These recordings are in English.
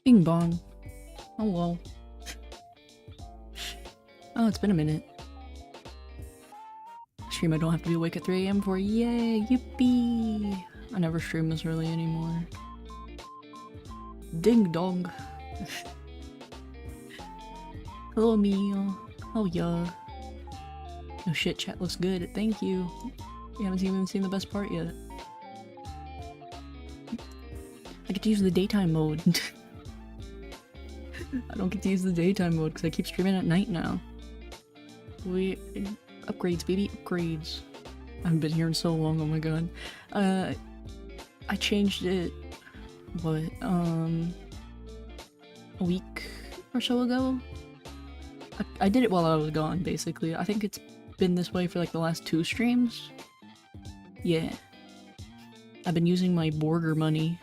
Bing bong. Oh well. Oh, it's been a minute. Stream I don't have to be awake at 3 AM for. Yay! Yippee! I never stream this early anymore. Ding dong. Hello, Mio. Oh yeah. Oh shit, chat looks good. Thank you. You haven't even seen the best part yet. I get to use the daytime mode. I don't get to use the daytime mode because I keep streaming at night now. Upgrades, baby, upgrades. I haven't been here in so long, oh my god. I changed it, what, a week or so ago? I did it while I was gone, basically. I think it's been this way for like the last 2 streams. Yeah. I've been using my Borger money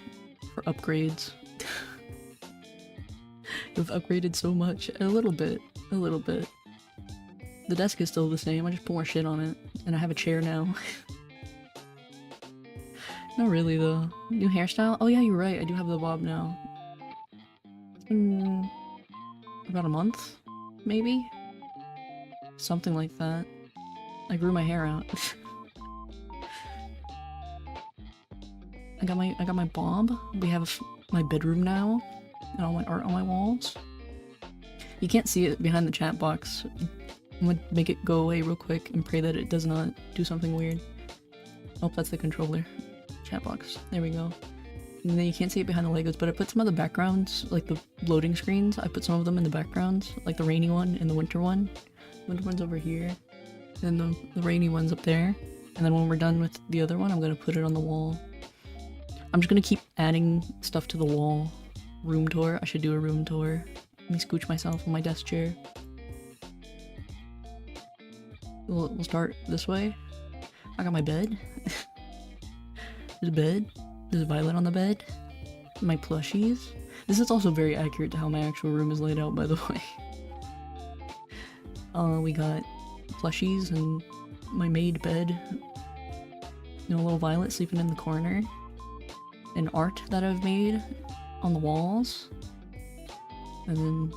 for upgrades. You've upgraded so much. A little bit. The desk is still the same, I just put more shit on it. And I have a chair now. Not really though. New hairstyle? Oh yeah, you're right, I do have the bob now. It's been about a month? Maybe? Something like that. I grew my hair out. I got my bob. We have my bedroom now. And all my art on my walls. You can't see it behind the chat box. I'm gonna make it go away real quick and pray that it does not do something weird. Oh, that's the controller. Chat box. There we go. And then you can't see it behind the Legos, but I put some of the backgrounds, like the loading screens, I put some of them in the backgrounds, like the rainy one and the winter one. The winter one's over here, and the rainy one's up there. And then when we're done with the other one, I'm gonna put it on the wall. I'm just gonna keep adding stuff to the wall. Room tour. I should do a room tour. Let me scooch myself on my desk chair. We'll start this way. I got my bed. There's a bed. There's a violet on the bed. My plushies. This is also very accurate to how my actual room is laid out, by the way. We got plushies and my made bed. You know, a little violet sleeping in the corner. And art that I've made on the walls. And then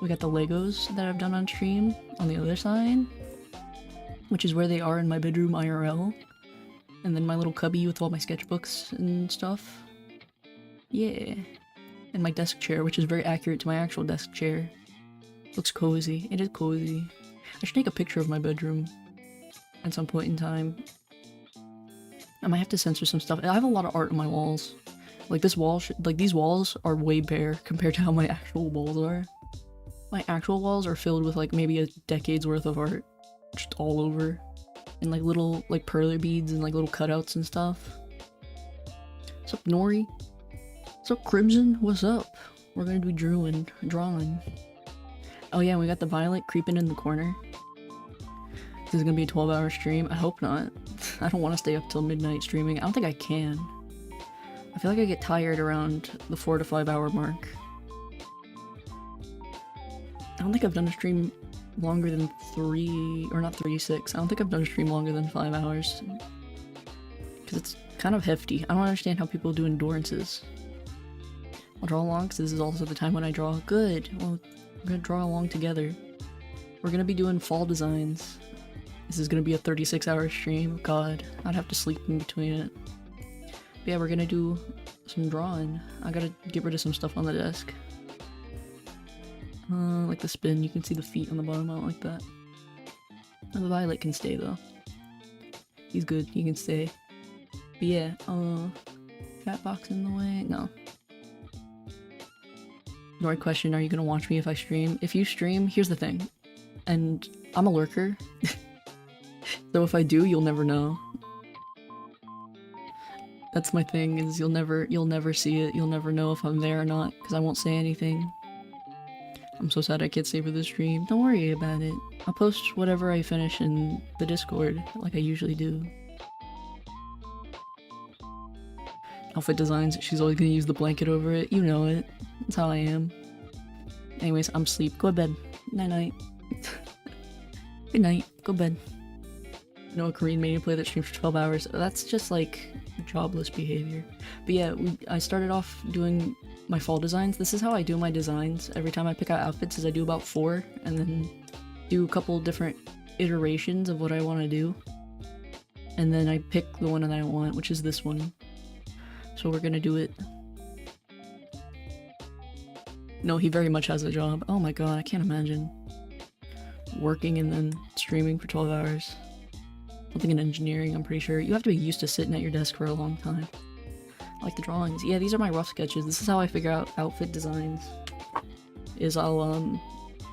we got the Legos that I've done on stream on the other side, which is where they are in my bedroom IRL. And then my little cubby with all my sketchbooks and stuff. Yeah. And my desk chair, which is very accurate to my actual desk chair. Looks cozy. It is cozy. I should take a picture of my bedroom at some point in time. I might have to censor some stuff. I have a lot of art on my walls. Like this wall, like these walls are way bare compared to how my actual walls are. My actual walls are filled with like maybe a decade's worth of art, just all over, and like little like perler beads and like little cutouts and stuff. What's up, Nori? What's up, Crimson? What's up? We're gonna do drawing. Oh yeah, we got the violet creeping in the corner. This is gonna be a 12-hour stream. I hope not. I don't want to stay up till midnight streaming. I don't think I can. I feel like I get tired around the 4 to 5 hour mark. I don't think I've done a stream longer than 6. I don't think I've done a stream longer than 5 hours. Because it's kind of hefty. I don't understand how people do endurances. I'll draw along because this is also the time when I draw. Good. Well, we're gonna draw along together. We're gonna be doing fall designs. This is gonna be a 36-hour stream. God, I'd have to sleep in between it. But yeah, we're gonna do some drawing. I gotta get rid of some stuff on the desk. Like the spin, you can see the feet on the bottom, I don't like that. The violet can stay though. He's good, he can stay. But yeah, chat box in the way? No. The right question, are you gonna watch me if I stream? If you stream, here's the thing. And I'm a lurker. So if I do, you'll never know. That's my thing, is you'll never see it, you'll never know if I'm there or not, because I won't say anything. I'm so sad I can't stay for the stream. Don't worry about it. I'll post whatever I finish in the Discord, like I usually do. Outfit designs, she's always gonna use the blanket over it, you know it. That's how I am. Anyways, I'm asleep. Go to bed. Night-night. Good night. Go to bed. You know, a Korean made me play that stream for 12 hours. That's just like jobless behavior. But yeah, I started off doing my fall designs. This is how I do my designs. Every time I pick out outfits is I do about 4 and then do a couple different iterations of what I want to do. And then I pick the one that I want, which is this one. So we're gonna do it. No, he very much has a job. Oh my god, I can't imagine. Working and then streaming for 12 hours. Something in engineering, I'm pretty sure. You have to be used to sitting at your desk for a long time. I like the drawings. Yeah, these are my rough sketches. This is how I figure out outfit designs. Is I'll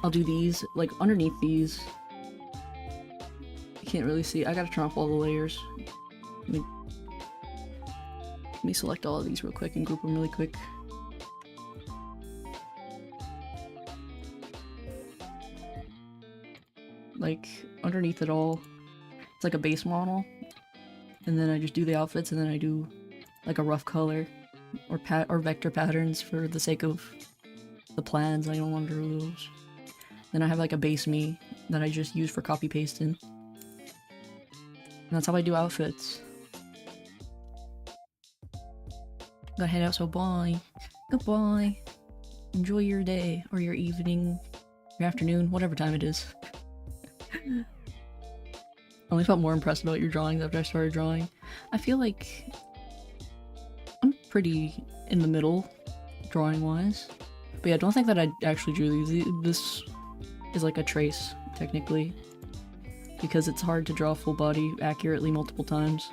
do these, like underneath these. You can't really see. I gotta turn off all the layers. Let me select all of these real quick and group them really quick. Like, underneath it all, it's like a base model. And then I just do the outfits, and then I do like a rough color or vector patterns for the sake of the plans. I don't want to do those. Then I have like a base me that I just use for copy pasting. And that's how I do outfits. Gotta head out, so bye. Goodbye. Enjoy your day, or your evening, your afternoon, whatever time it is. I only felt more impressed about your drawings after I started drawing. I feel like I'm pretty in the middle, drawing-wise. But yeah, don't think that I actually drew these. This is like a trace, technically. Because it's hard to draw full body accurately multiple times.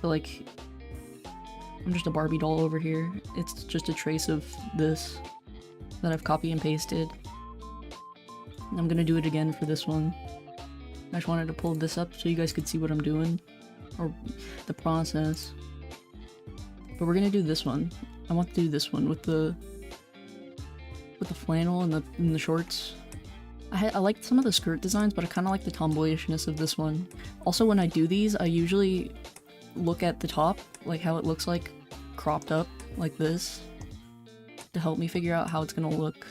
But like, I'm just a Barbie doll over here. It's just a trace of this that I've copy and pasted. I'm gonna do it again for this one. I just wanted to pull this up so you guys could see what I'm doing. Or the process. But we're gonna do this one. I want to do this one with the flannel and the shorts. I like some of the skirt designs, but I kind of like the tomboyishness of this one. Also, when I do these, I usually look at the top, like how it looks like cropped up like this, to help me figure out how it's gonna look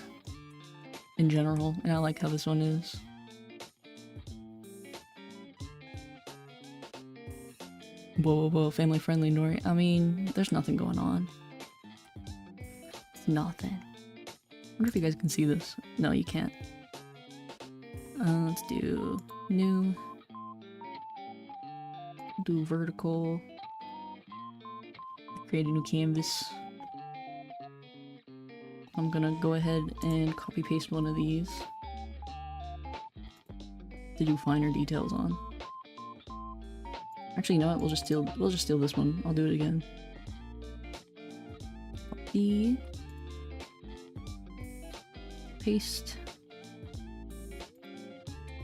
in general, and I like how this one is. Whoa, whoa, whoa, family friendly, Nori. I mean, there's nothing going on. It's nothing. I wonder if you guys can see this. No, you can't. Let's do new. Do vertical. Create a new canvas. I'm gonna go ahead and copy paste one of these to do finer details on. Actually, you know what? We'll just steal this one. I'll do it again. Copy. Paste.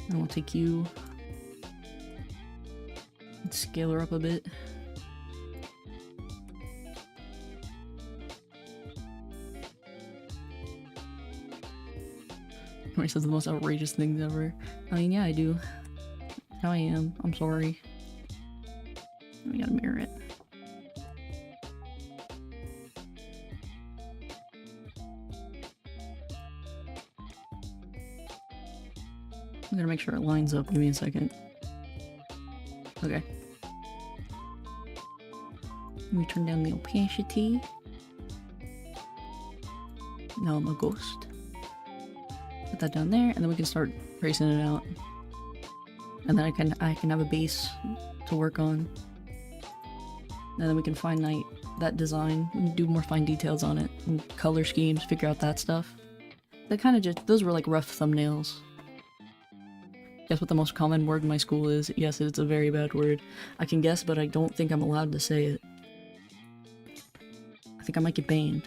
And we'll take you and scale her up a bit. He says the most outrageous things ever. I mean, yeah, I do. How I am. I'm sorry. We gotta mirror it. I'm gonna make sure it lines up. Give me a second. Okay. Let me turn down the opacity. Now I'm a ghost. Put that down there, and then we can start tracing it out. And then I can have a base to work on. And then we can finite that design and do more fine details on it, and color schemes, figure out that stuff. That kind of just, those were like rough thumbnails. Guess what the most common word in my school is? Yes, it's a very bad word. I can guess, but I don't think I'm allowed to say it. I think I might get banned.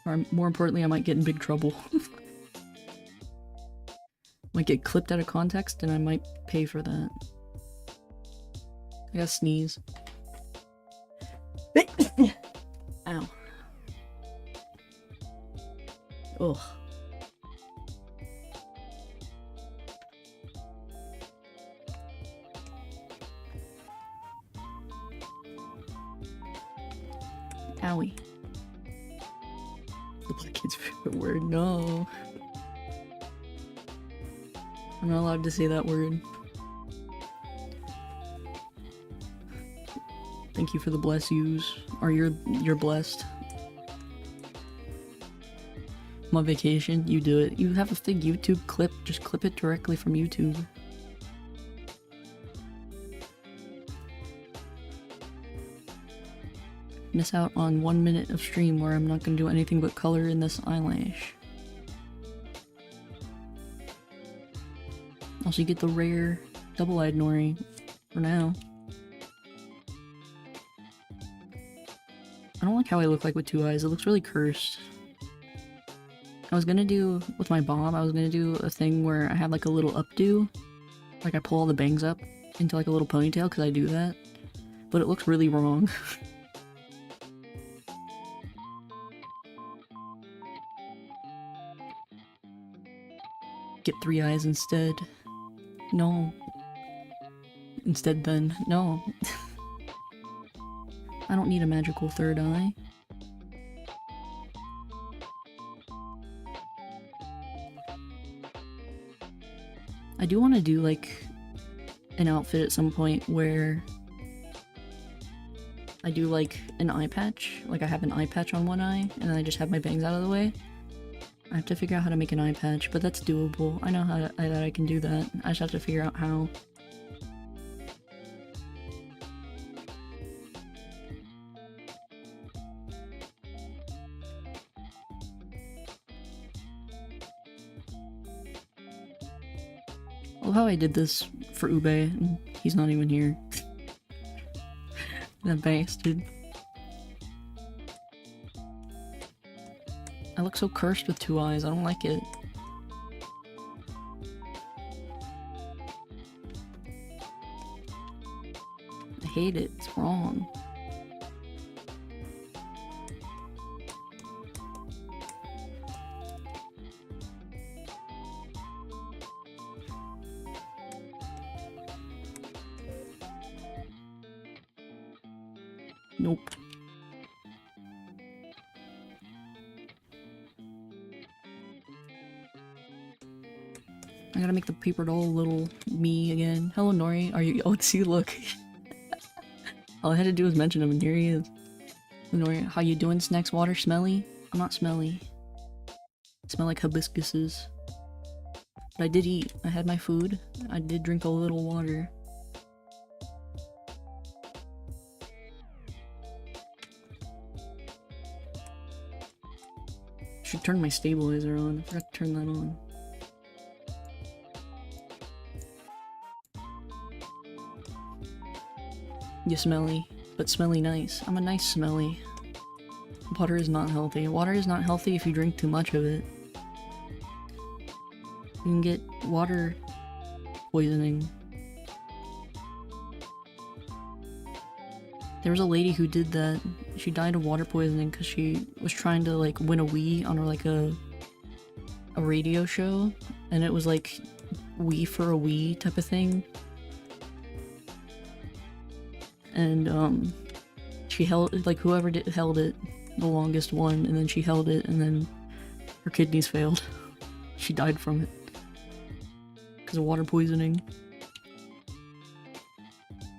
Or more importantly, I might get in big trouble. Might get clipped out of context, and I might pay for that. I gotta sneeze. Ow. Ugh. Owie. The black kid's favorite word. No. I'm not allowed to say that word. thank you for the bless yous. Or you're blessed. I'm on vacation, you do it. You have a big YouTube clip, just clip it directly from YouTube. Miss out on 1 minute of stream where I'm not gonna do anything but color in this eyelash. Also, you get the rare double-eyed Nori for now. I don't like how I look like with 2 eyes. It looks really cursed. I was gonna do, with my bob, I was gonna do a thing where I had like a little updo. Like I pull all the bangs up into like a little ponytail, because I do that. But it looks really wrong. Get 3 eyes instead. No. Instead then. No. I don't need a magical 3rd eye. I do want to do like an outfit at some point where I do like an eye patch. Like I have an eye patch on one eye and then I just have my bangs out of the way. I have to figure out how to make an eye patch, but that's doable. I know that I can do that. I just have to figure out how. I love how I did this for Ube, and he's not even here. That bastard. I look so cursed with 2 eyes, I don't like it. I hate it, it's wrong. Nope. I gotta make the paper doll little me again. Hello Nori, are you- oh, see, look. All I had to do was mention him and here he is. Nori, how you doing? Snacks, water, smelly? I'm not smelly. I smell like hibiscuses. But I did eat. I had my food. I did drink a little water. Should turn my stabilizer on. I forgot to turn that on. You smelly, but smelly nice. I'm a nice smelly. Water is not healthy. Water is not healthy if you drink too much of it. You can get water poisoning. There was a lady who did that. She died of water poisoning because she was trying to like win a Wii on like a radio show, and it was like Wii for a Wii type of thing. And she held like whoever held it the longest one, and then she held it, and then her kidneys failed. She died from it because of water poisoning.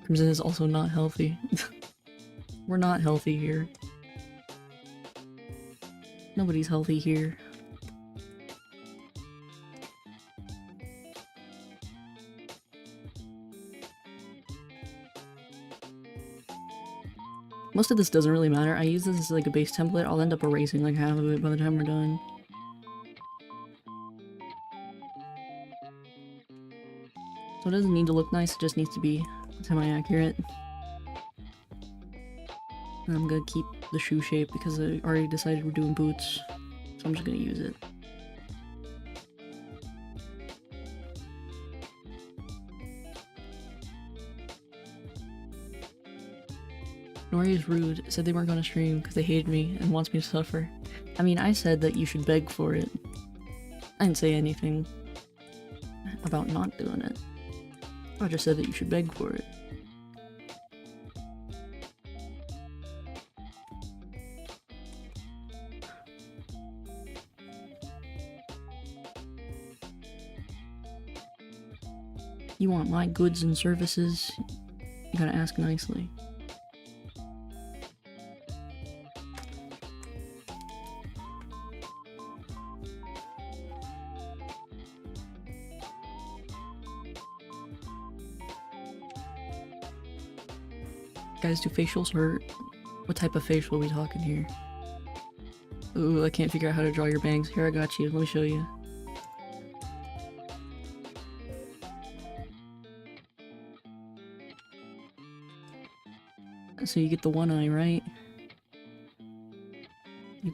Crimson is also not healthy. We're not healthy here. Nobody's healthy here. Most of this doesn't really matter. I use this as like a base template. I'll end up erasing like half of it by the time we're done. So it doesn't need to look nice, it just needs to be semi-accurate. And I'm gonna keep the shoe shape because I already decided we're doing boots. So I'm just gonna use it. Nori is rude, said they weren't gonna stream because they hated me and wants me to suffer. I mean, I said that you should beg for it. I didn't say anything about not doing it. I just said that you should beg for it. You want my goods and services? You gotta ask nicely. Guys, do facials hurt? What type of facial are we talking here? Ooh, I can't figure out how to draw your bangs. Here, I got you. Let me show you. So you get the one eye, right? You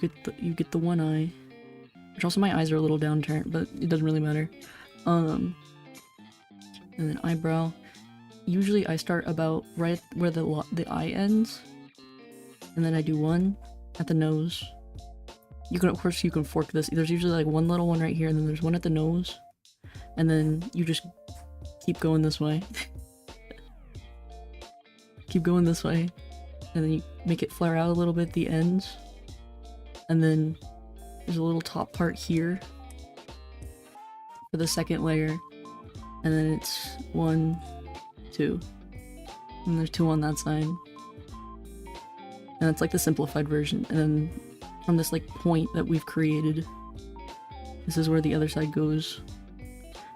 get the one eye. Which also my eyes are a little downturned, but it doesn't really matter. And then eyebrow. Usually I start about right where the eye ends, and then I do one at the nose. You can, of course, you can fork this. There's usually like one little one right here, and then there's one at the nose, and then you just keep going this way. Keep going this way, and then you make it flare out a little bit at the ends, and then there's a little top part here for the second layer, and then it's 1, 2, and there's 2 on that side, and it's like the simplified version. And then from this like point that we've created, this is where the other side goes,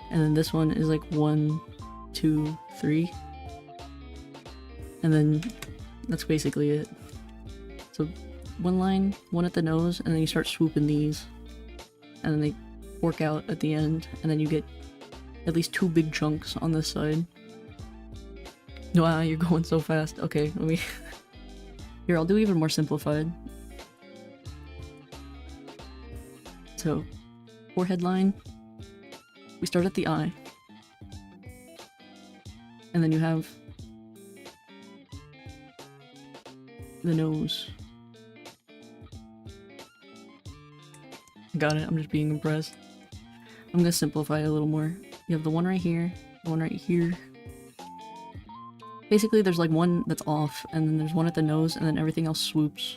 and then this one is like 1, 2, 3. And then that's basically it. So one line, one at the nose, and then you start swooping these. And then they work out at the end, and then you get at least 2 big chunks on this side. Wow, you're going so fast. Okay, let me... Here, I'll do even more simplified. So, forehead line. We start at the eye. And then you have the nose. Got it, I'm just being impressed. I'm gonna simplify it a little more. You have the one right here, the one right here. Basically there's like one that's off, and then there's one at the nose, and then everything else swoops.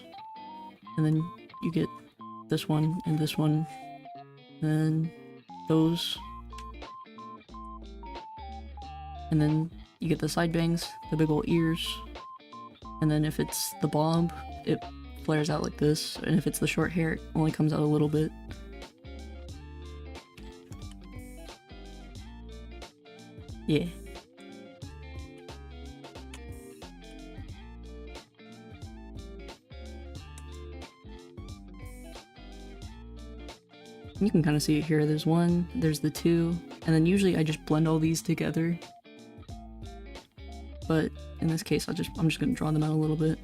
And then you get this one, and then those. And then you get the side bangs, the big ol' ears. And then if it's the bob, it flares out like this, and if it's the short hair, it only comes out a little bit. Yeah. You can kind of see it here. There's one, there's the two, and then usually I just blend all these together. But in this case, I'm just gonna draw them out a little bit.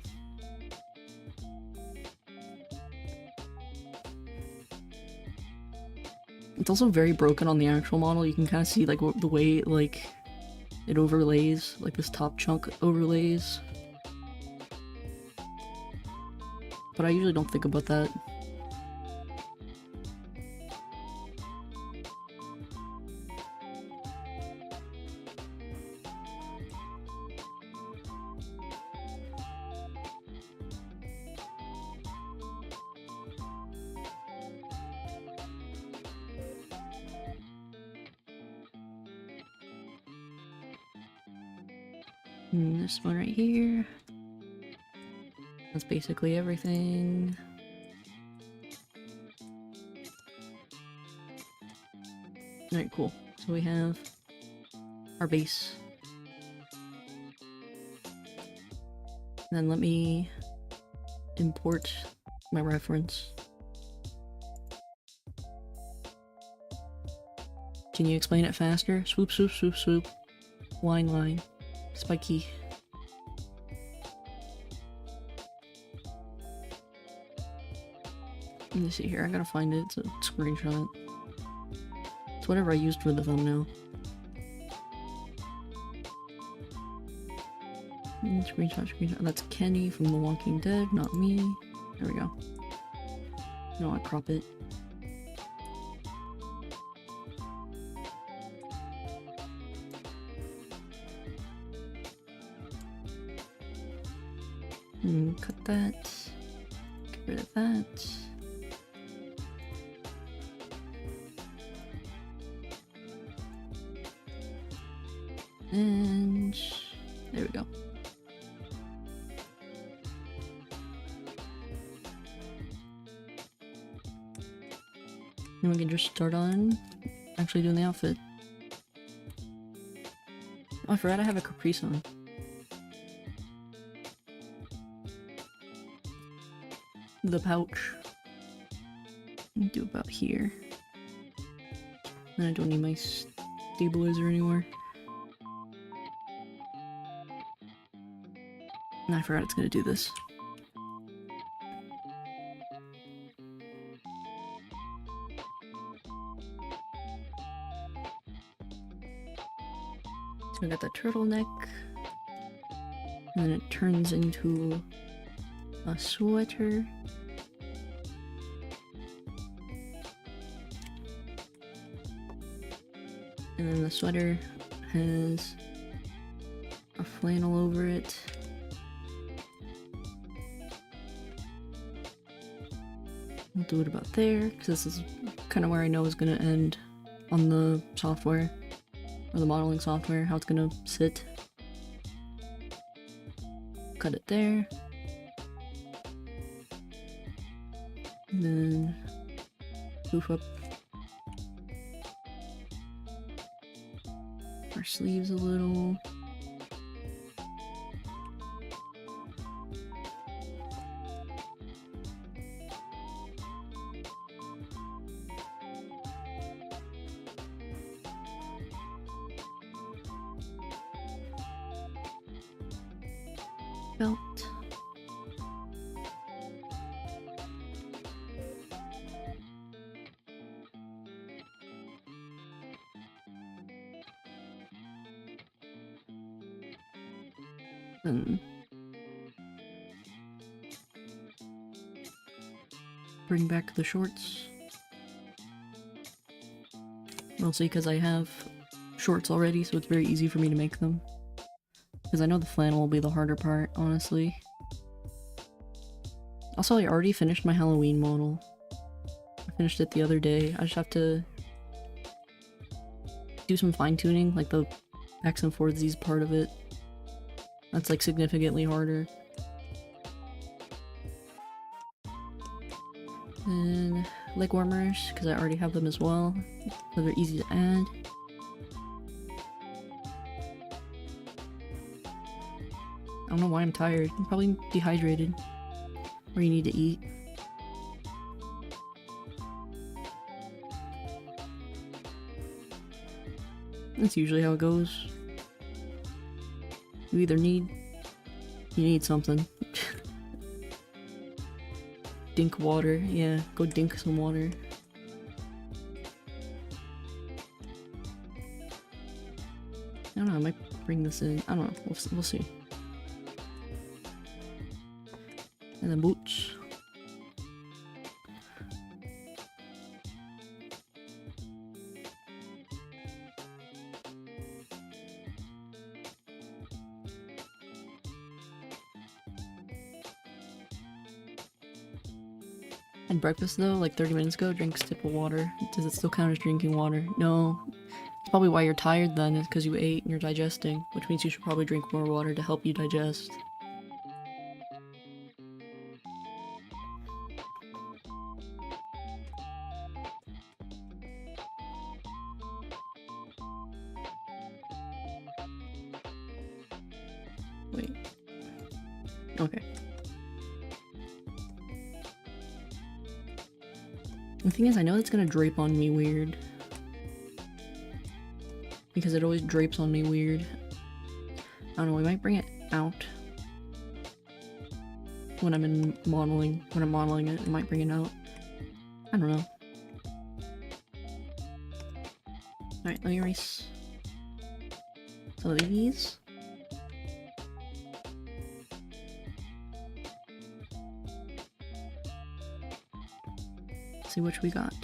It's also very broken on the actual model. You can kind of see like the way like it overlays, like this top chunk overlays. But I usually don't think about that. And this one right here. That's basically everything. Alright, cool. So we have our base. And then let me import my reference. Can you explain it faster? Swoop, swoop, swoop, swoop. Line, line. Spiky. Let me see here, I gotta find it. It's a screenshot. It's whatever I used for the thumbnail. Screenshot, screenshot. That's Kenny from The Walking Dead, not me. There we go. No, I crop it. Cut that. Get rid of that. And there we go. And we can just start on actually doing the outfit. Oh, I forgot I have a caprice on. the pouch. Do about here. And I don't need my stabilizer anymore. And I forgot it's gonna do this. So I got the turtleneck. And then it turns into a sweater. And then the sweater has a flannel over it. We'll do it about there, because this is kind of where I know is going to end on the software, or the modeling software, how it's going to sit. Cut it there. And then poof up our sleeves a little. Belt. And bring back the shorts. Mostly because I have shorts already, so it's very easy for me to make them. Because I know the flannel will be the harder part, honestly. Also, I already finished my Halloween model. I finished it the other day. I just have to do some fine-tuning, like the backs and forthsies part of it. That's like significantly harder. And leg warmers, because I already have them as well, so they're easy to add. I don't know why I'm tired. I'm probably dehydrated. Or you need to eat. That's usually how it goes. You either need something. Dink water, yeah, go dink some water. I don't know, I might bring this in. I don't know, we'll see. And then boots. Had breakfast though, like 30 minutes ago, drank a sip of water. Does it still count as drinking water? No. It's probably why you're tired then, is because you ate and you're digesting, which means you should probably drink more water to help you digest. Wait. Okay. The thing is, I know it's gonna drape on me weird. Because it always drapes on me weird. I don't know, we might bring it out. When I'm modeling it, I might bring it out. I don't know. Alright, let me erase some of these. See which we got.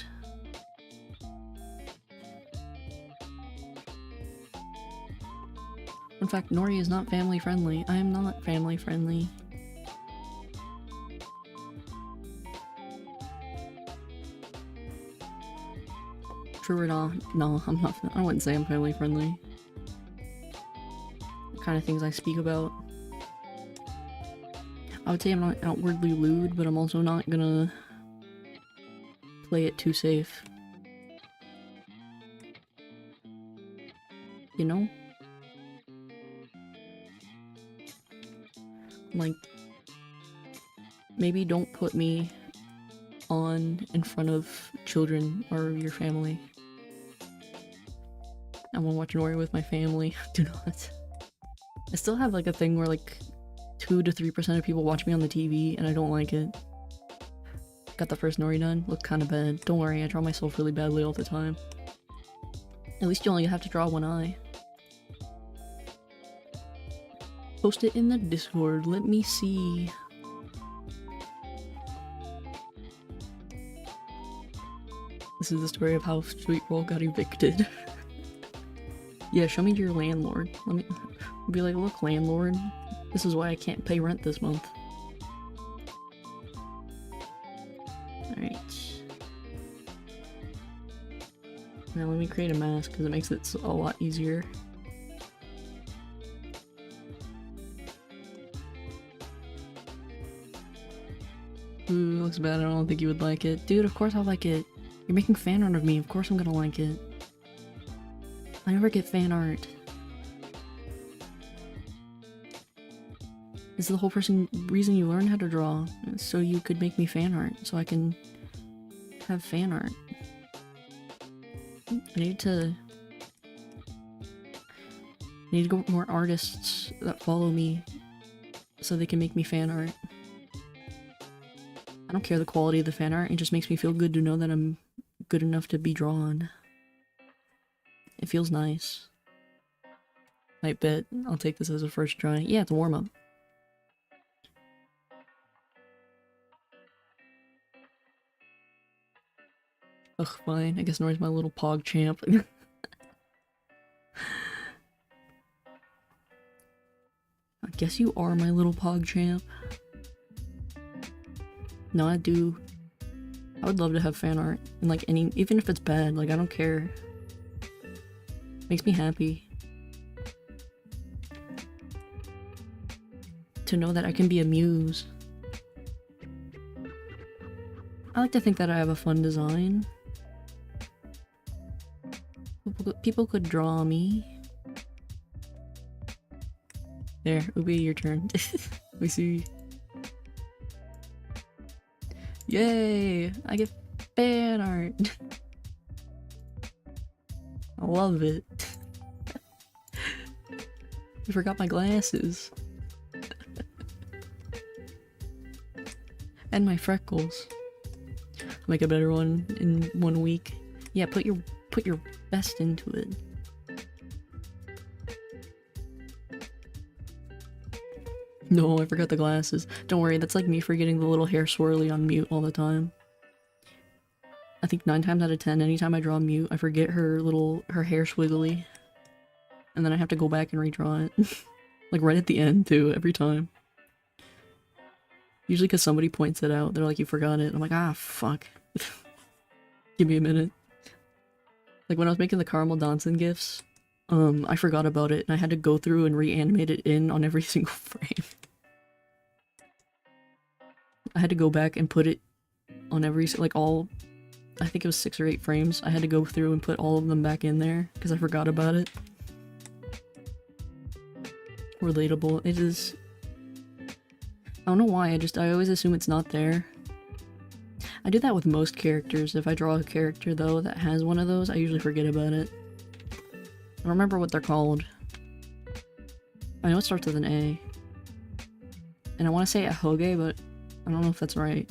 In fact, Nori is not family friendly. I am not family friendly. True or not? No, I'm not. I wouldn't say I'm family friendly. The kind of things I speak about. I would say I'm not outwardly lewd, but I'm also not gonna play it too safe. You know? Like, maybe don't put me on in front of children or your family. I want to watch Nori with my family. Do not. I still have like a thing where like 2 to 3% of people watch me on the TV and I don't like it. Got the first Nori done. Looked kind of bad. Don't worry, I draw myself really badly all the time. At least you only have to draw one eye. Post it in the Discord. Let me see. This is the story of how Sweet Roll got evicted. Yeah, show me your landlord. Let me be like, look, landlord, this is why I can't pay rent this month. Alright. Now let me create a mask because it makes it a lot easier. Ooh, looks bad. I don't think you would like it. Dude, of course I'll like it. You're making fan art of me. Of course I'm gonna like it. I never get fan art. This is the whole reason you learn how to draw. So you could make me fan art. So I can have fan art. I need to get more artists that follow me so they can make me fan art. I don't care the quality of the fan art, it just makes me feel good to know that I'm good enough to be drawn. It feels nice. I bet I'll take this as a first try. Yeah, it's a warm-up. Ugh, fine. I guess Nori's my little pog champ. I guess you are my little pog champ. No, I do. I would love to have fan art. And like even if it's bad, like I don't care. Makes me happy. To know that I can be a muse. I like to think that I have a fun design. People could draw me. There, Ubi, your turn. We see. Yay! I get fan art! I love it. I forgot my glasses. And my freckles. I'll make a better one in 1 week. Yeah, put your best into it. No, I forgot the glasses. Don't worry, that's like me forgetting the little hair swirly on Mute all the time. I think 9 times out of 10, anytime I draw Mute, I forget her hair swiggly. And then I have to go back and redraw it. Like right at the end too, every time. Usually because somebody points it out, they're like, you forgot it. I'm like, ah, fuck. Give me a minute. Like when I was making the Caramel Danson gifs, I forgot about it and I had to go through and reanimate it in on every single frame. I had to go back and put it on every, like all, I think it was 6 or 8 frames. I had to go through and put all of them back in there because I forgot about it. Relatable. It is, I don't know why, I always assume it's not there. I do that with most characters. If I draw a character though that has one of those, I usually forget about it. I don't remember what they're called. I know it starts with an A. And I want to say Ahoge, but I don't know if that's right.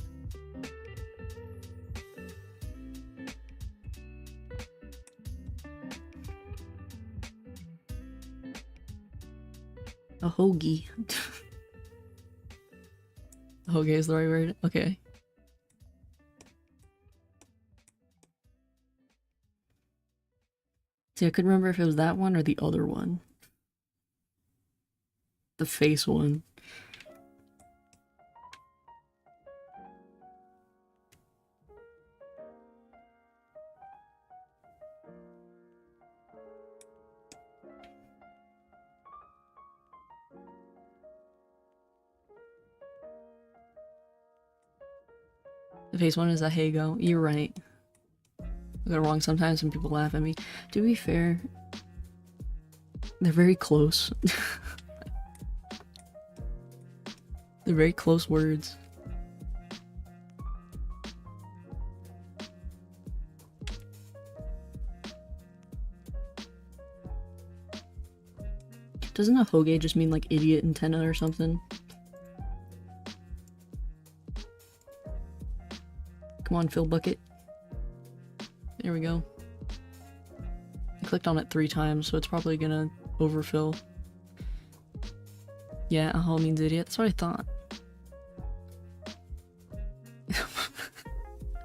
Ahoge. Ahoge is the right word? Okay. See, I couldn't remember if it was that one or the other one. The face one. The face one is a Hago. You're right. I got it wrong sometimes when people laugh at me. To be fair, they're very close. They're very close words. Doesn't a hoge just mean like idiot antenna or something? Come on, fill bucket. There we go. I clicked on it 3 times, so it's probably gonna overfill. Yeah, aho means idiot. That's what I thought.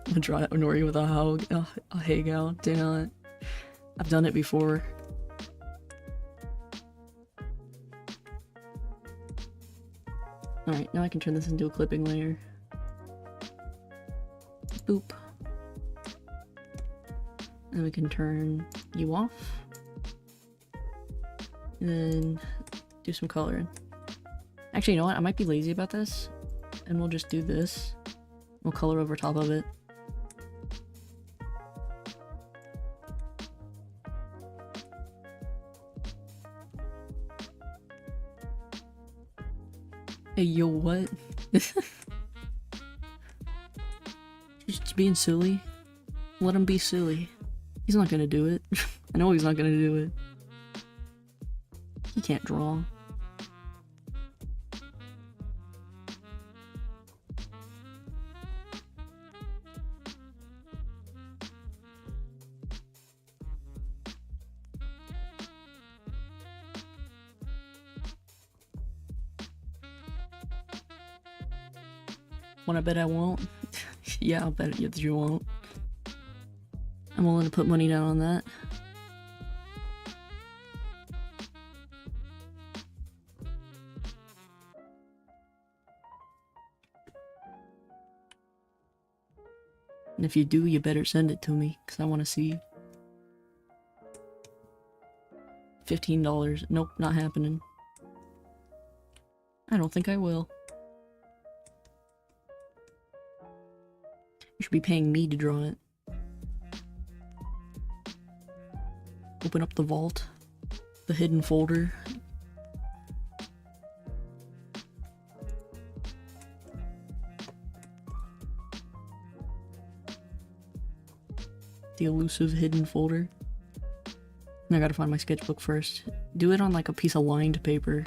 I'm gonna draw Nori with a Hagao. Damn it. I've done it before. Alright, now I can turn this into a clipping layer. Boop. And we can turn you off. And then do some coloring. Actually, you know what? I might be lazy about this. And we'll just do this. We'll color over top of it. Hey, yo, what? Just being silly. Let him be silly. He's not gonna do it. I know he's not gonna do it. He can't draw. Wanna bet I won't? Yeah, I'll bet that you won't. I'm willing to put money down on that. And if you do, you better send it to me, because I want to see. $15. Nope, not happening. I don't think I will. You should be paying me to draw it. Open up the vault. The hidden folder. The elusive hidden folder. And I gotta find my sketchbook first. Do it on like a piece of lined paper.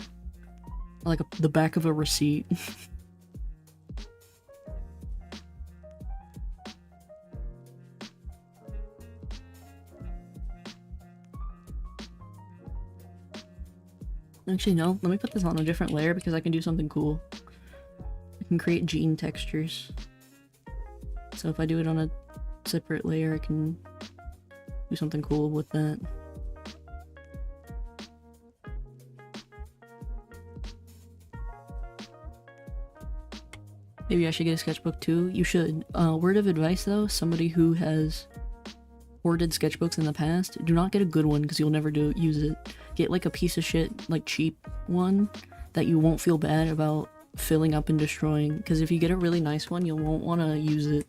Like the back of a receipt. Actually, no. Let me put this on a different layer because I can do something cool. I can create gene textures. So if I do it on a separate layer, I can do something cool with that. Maybe I should get a sketchbook too. You should. Word of advice though, somebody who has hoarded sketchbooks in the past, do not get a good one because you'll never use it. Get like a piece of shit, like cheap one that you won't feel bad about filling up and destroying. Because if you get a really nice one, you won't want to use it.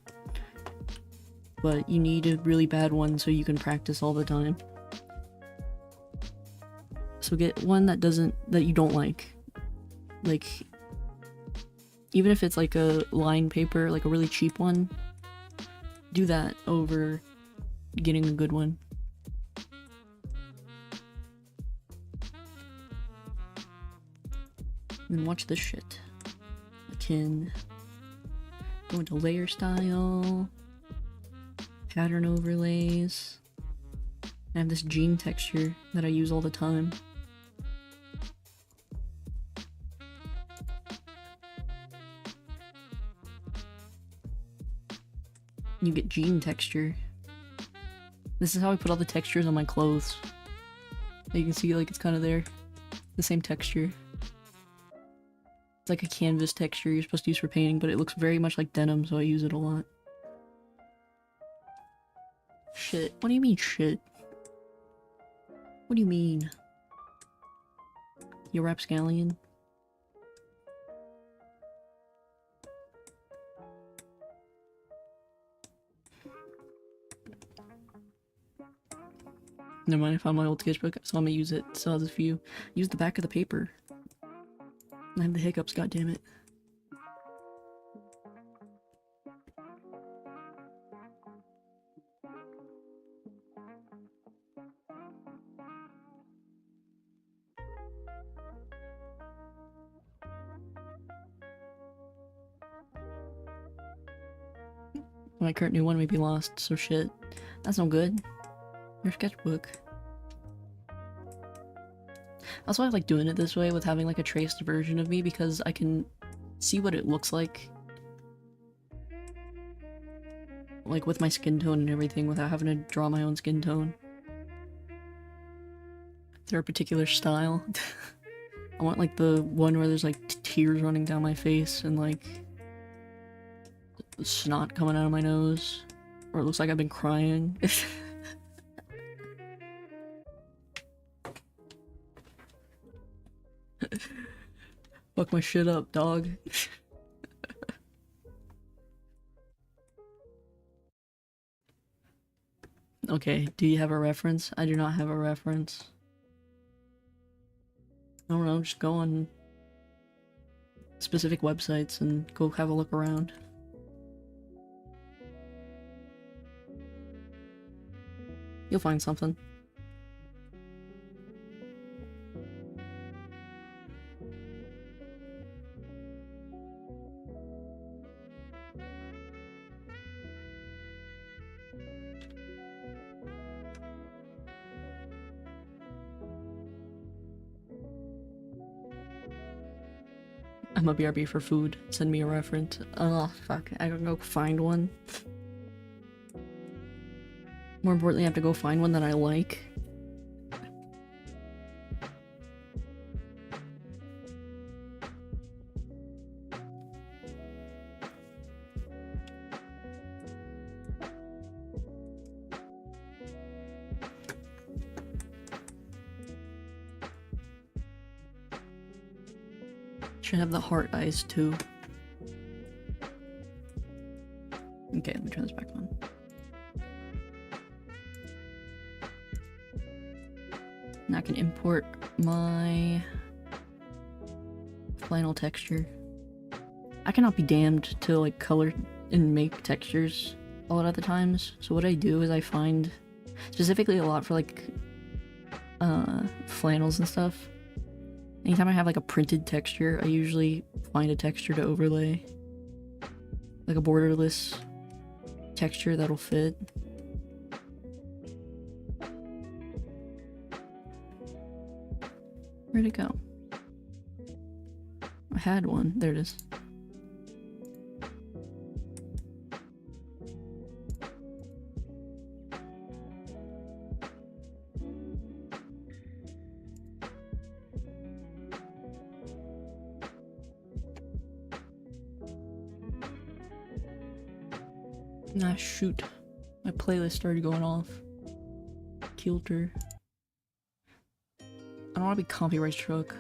But you need a really bad one so you can practice all the time. So get one that you don't like. Like, even if it's like a lined paper, like a really cheap one, do that over getting a good one. And watch this shit. I can go into layer style, pattern overlays. I have this gene texture that I use all the time. You get gene texture. This is how I put all the textures on my clothes. You can see like it's kind of there. The same texture. It's like a canvas texture you're supposed to use for painting, but it looks very much like denim, so I use it a lot. Shit. What do you mean, shit? What do you mean? You rapscallion? Never mind, I found my old sketchbook, so I'm gonna use it. Still has a few. Use the back of the paper. I have the hiccups, goddammit. My current new one may be lost, so shit. That's no good. Your sketchbook. That's why I like doing it this way with having like a traced version of me, because I can see what it looks like with my skin tone and everything without having to draw my own skin tone. They're a particular style. I want like the one where there's like tears running down my face and like snot coming out of my nose, or it looks like I've been crying. Fuck my shit up, dog. Okay, do you have a reference? I do not have a reference. I don't know, just go on specific websites and go have a look around. You'll find something. I'm a BRB for food. Send me a reference. Oh, fuck. I gotta go find one. More importantly, I have to go find one that I like. Should have the heart eyes too. Okay, let me turn this back on. Now I can import my flannel texture. I cannot be damned to like color and make textures a lot of the times. So what I do is I find specifically a lot for like flannels and stuff. Anytime I have like a printed texture, I usually find a texture to overlay. Like a borderless texture that'll fit. Where'd it go? I had one. There it is. Ah, shoot. My playlist started going off. Kilter. I don't want to be copyright struck.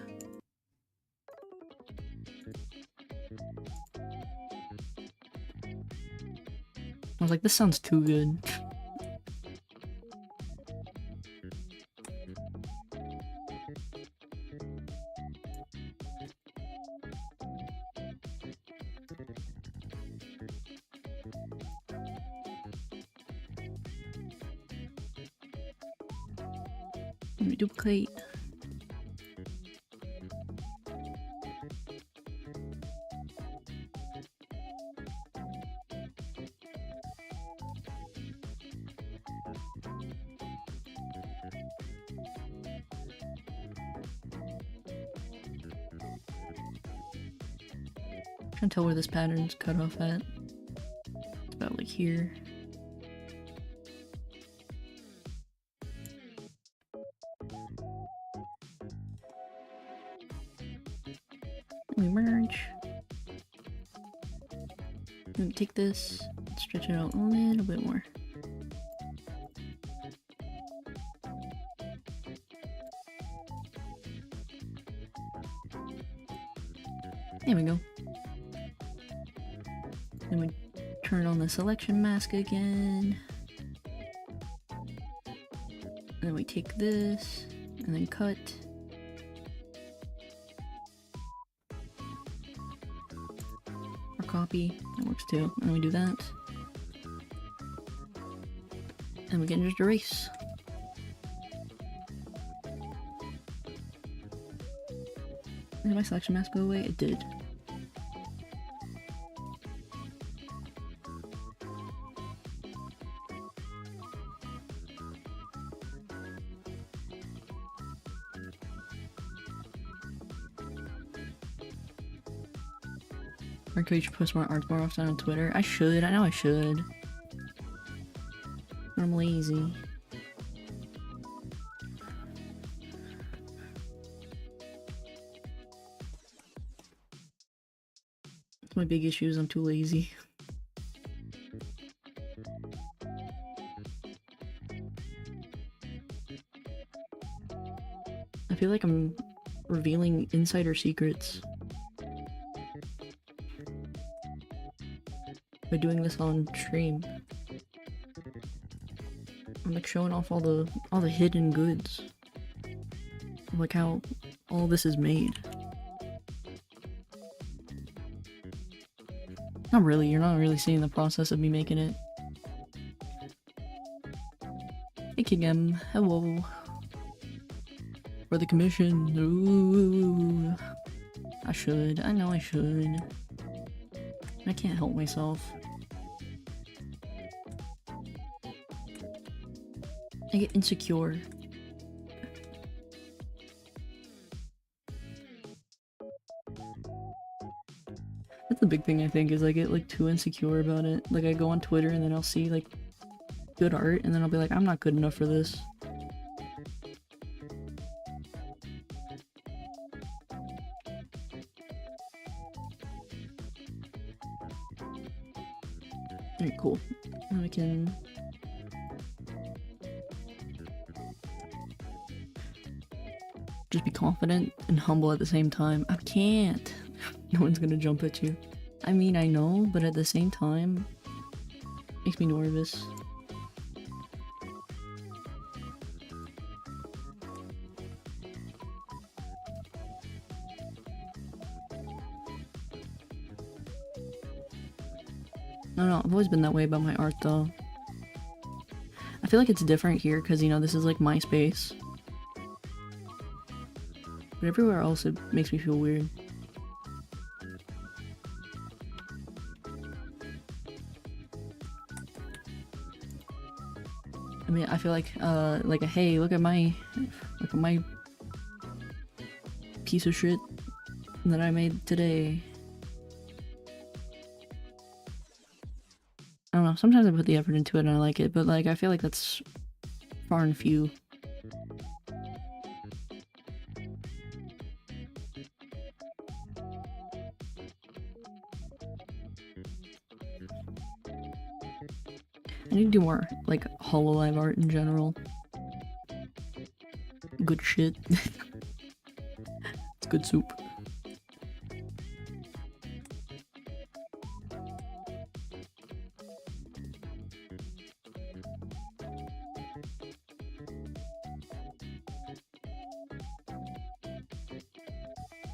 I was like, this sounds too good. Let me duplicate. Trying to tell where this pattern's cut off at. It's about like here. We merge. Let me take this, stretch it out a little bit more. There we go. Then we turn on the selection mask again. And then we take this and then cut. Or copy, that works too. And we do that. And we can just erase. Did my selection mask go away? It did. Marco, you should post more art more often on Twitter. I should. I know I should. But I'm lazy. My big issue is I'm too lazy. I feel like I'm revealing insider secrets by doing this on stream. I'm like showing off all the hidden goods. Like how all this is made. Not really, you're not really seeing the process of me making it. Hey Kingem, hello. For the commission. Ooh. I should. I know I should. I can't help myself. I get insecure. That's the big thing I think, is I get like too insecure about it. Like I go on Twitter and then I'll see like good art and then I'll be like, I'm not good enough for this. Alright, cool. Now I can... just be confident and humble at the same time. I can't. No one's gonna jump at you. I mean, I know, but at the same time, makes me nervous. I don't know, I've always been that way about my art though. I feel like it's different here because, you know, this is like my space. But everywhere else it makes me feel weird. I mean, I feel like a hey, look at my piece of shit that I made today. I don't know, sometimes I put the effort into it and I like it, but like I feel like that's far and few. I need to do more like Hololive art in general. Good shit. It's good soup.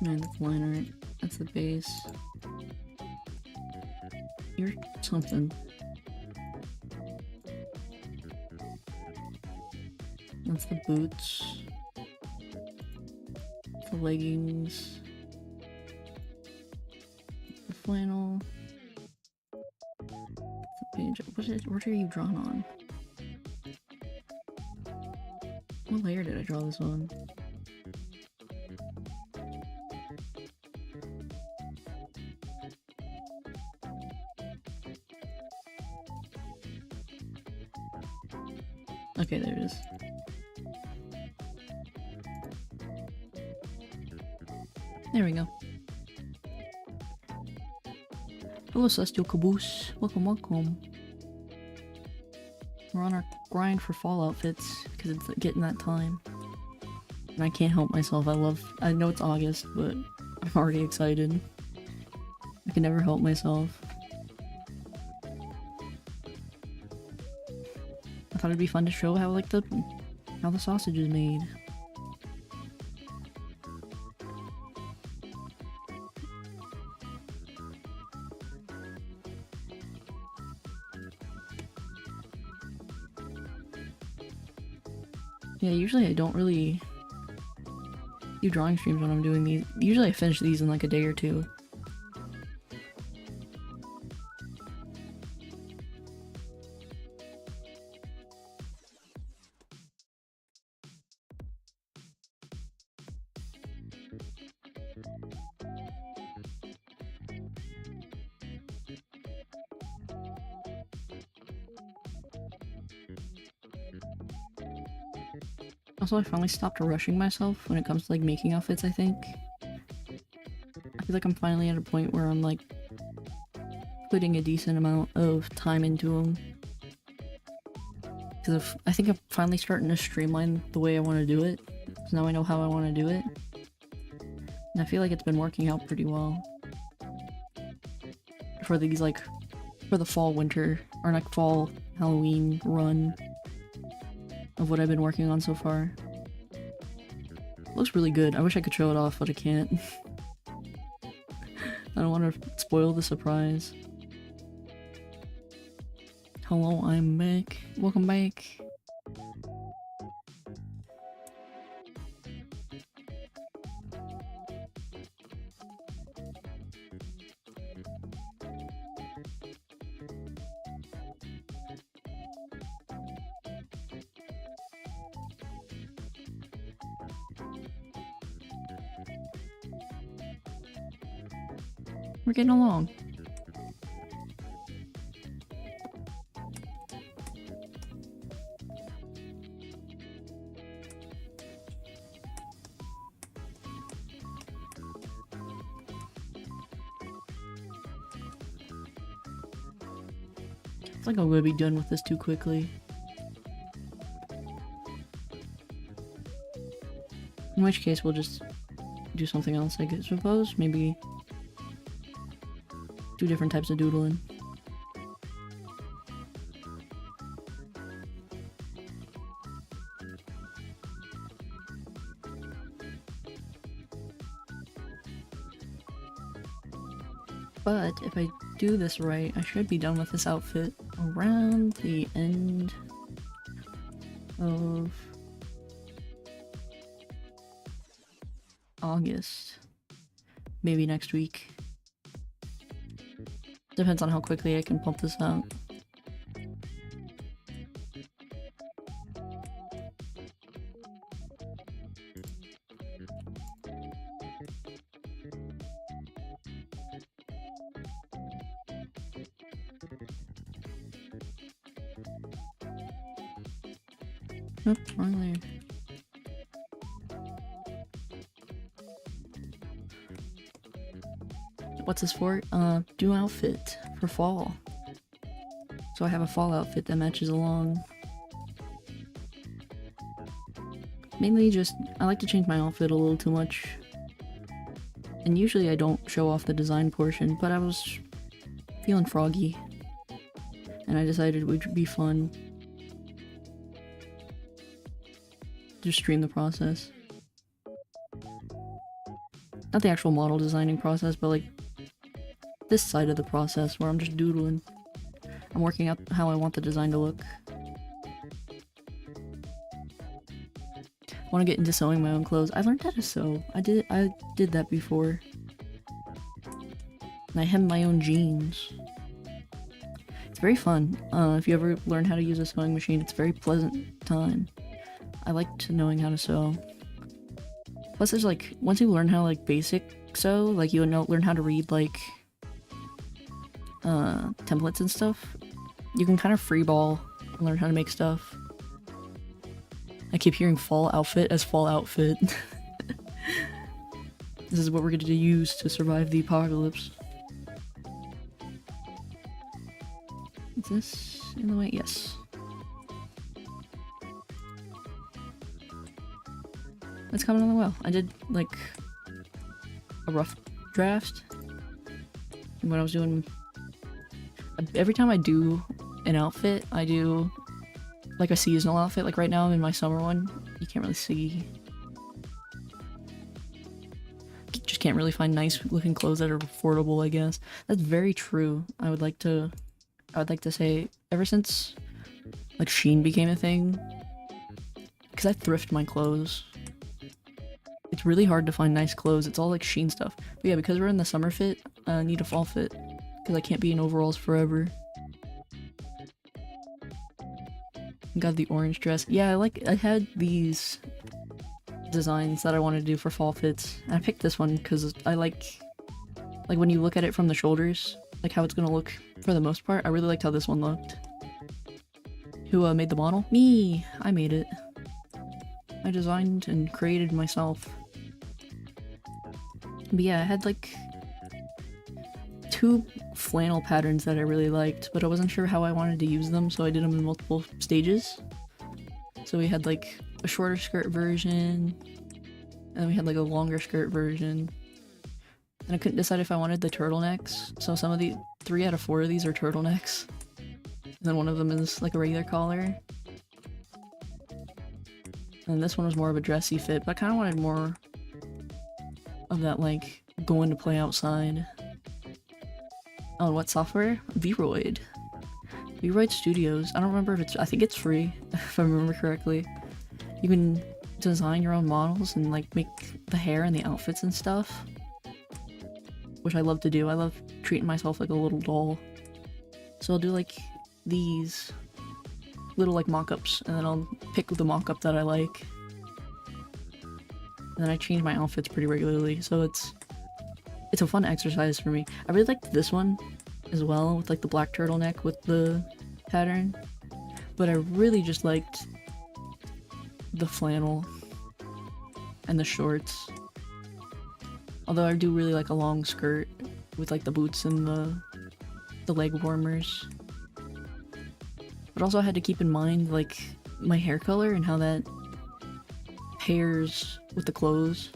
Man, that's line art. That's the base. You're something. That's the boots. The leggings. The flannel. The page. What are you drawn on? What layer did I draw this on? Okay, there it is. There we go. Hello, Celestial Caboose. Welcome, welcome. We're on our grind for fall outfits because it's getting that time. And I can't help myself. I know it's August, but I'm already excited. I can never help myself. I thought it'd be fun to show how how the sausage is made. Yeah, usually I don't really do drawing streams when I'm doing these. Usually I finish these in like a day or two. Also, I finally stopped rushing myself when it comes to like making outfits, I think. I feel like I'm finally at a point where I'm like putting a decent amount of time into them. Because I think I'm finally starting to streamline the way I want to do it. So now I know how I want to do it. And I feel like it's been working out pretty well. For these like, for the fall winter, or like fall Halloween run of what I've been working on so far. Looks really good. I wish I could show it off, but I can't. I don't want to spoil the surprise. Hello, I'm back. Welcome back. We're getting along. It's like I'm gonna be done with this too quickly. In which case, we'll just do something else, I suppose. Maybe do different types of doodling. But if I do this right, I should be done with this outfit around the end of August. Maybe next week. Depends on how quickly I can pump this out. Nope, wrong layer. What's this for? Do outfit for fall. So I have a fall outfit that matches along. Mainly just, I like to change my outfit a little too much. And usually I don't show off the design portion, but I was feeling froggy. And I decided it would be fun. Just stream the process. Not the actual model designing process, but like this side of the process where I'm just doodling. I'm working out how I want the design to look. I want to get into sewing my own clothes. I learned how to sew. I did that before. And I hem my own jeans. It's very fun. If you ever learn how to use a sewing machine, it's a very pleasant time. I liked knowing how to sew. Plus there's like, once you learn how to like basic sew, like you learn how to read like templates and stuff, you can kind of freeball and learn how to make stuff. I keep hearing fall outfit as fall outfit. This is what we're going to use to survive the apocalypse. Is this in the way? Yes. It's coming along well. I did like a rough draft when I was doing. Every time I do an outfit, I do like a seasonal outfit. Like right now I'm in my summer one. You can't really see. Just can't really find nice looking clothes that are affordable, I guess. That's very true. I would like to say ever since like Shein became a thing, because I thrift my clothes. It's really hard to find nice clothes. It's all like Shein stuff. But yeah, because we're in the summer fit, I need a fall fit. Because I can't be in overalls forever. Got the orange dress. Yeah, I had these designs that I wanted to do for fall fits. And I picked this one because I like when you look at it from the shoulders, like how it's gonna look for the most part. I really liked how this one looked. Who made the model? Me! I made it. I designed and created myself. But yeah, I had like 2 flannel patterns that I really liked, but I wasn't sure how I wanted to use them, so I did them in multiple stages. So we had like a shorter skirt version, and we had like a longer skirt version. And I couldn't decide if I wanted the turtlenecks, so some of the 3 out of 4 of these are turtlenecks. And then one of them is like a regular collar. And this one was more of a dressy fit, but I kind of wanted more of that like going to play outside. Oh, what software? Vroid. Vroid Studios. I don't remember if it's- I think it's free, if I remember correctly. You can design your own models and like make the hair and the outfits and stuff. Which I love to do. I love treating myself like a little doll. So I'll do like these little like mock-ups, and then I'll pick the mock-up that I like. And then I change my outfits pretty regularly, so it's a fun exercise for me. I really liked this one as well, with like the black turtleneck with the pattern. But I really just liked the flannel and the shorts. Although I do really like a long skirt with like the boots and the leg warmers. But also I had to keep in mind like my hair color and how that pairs with the clothes.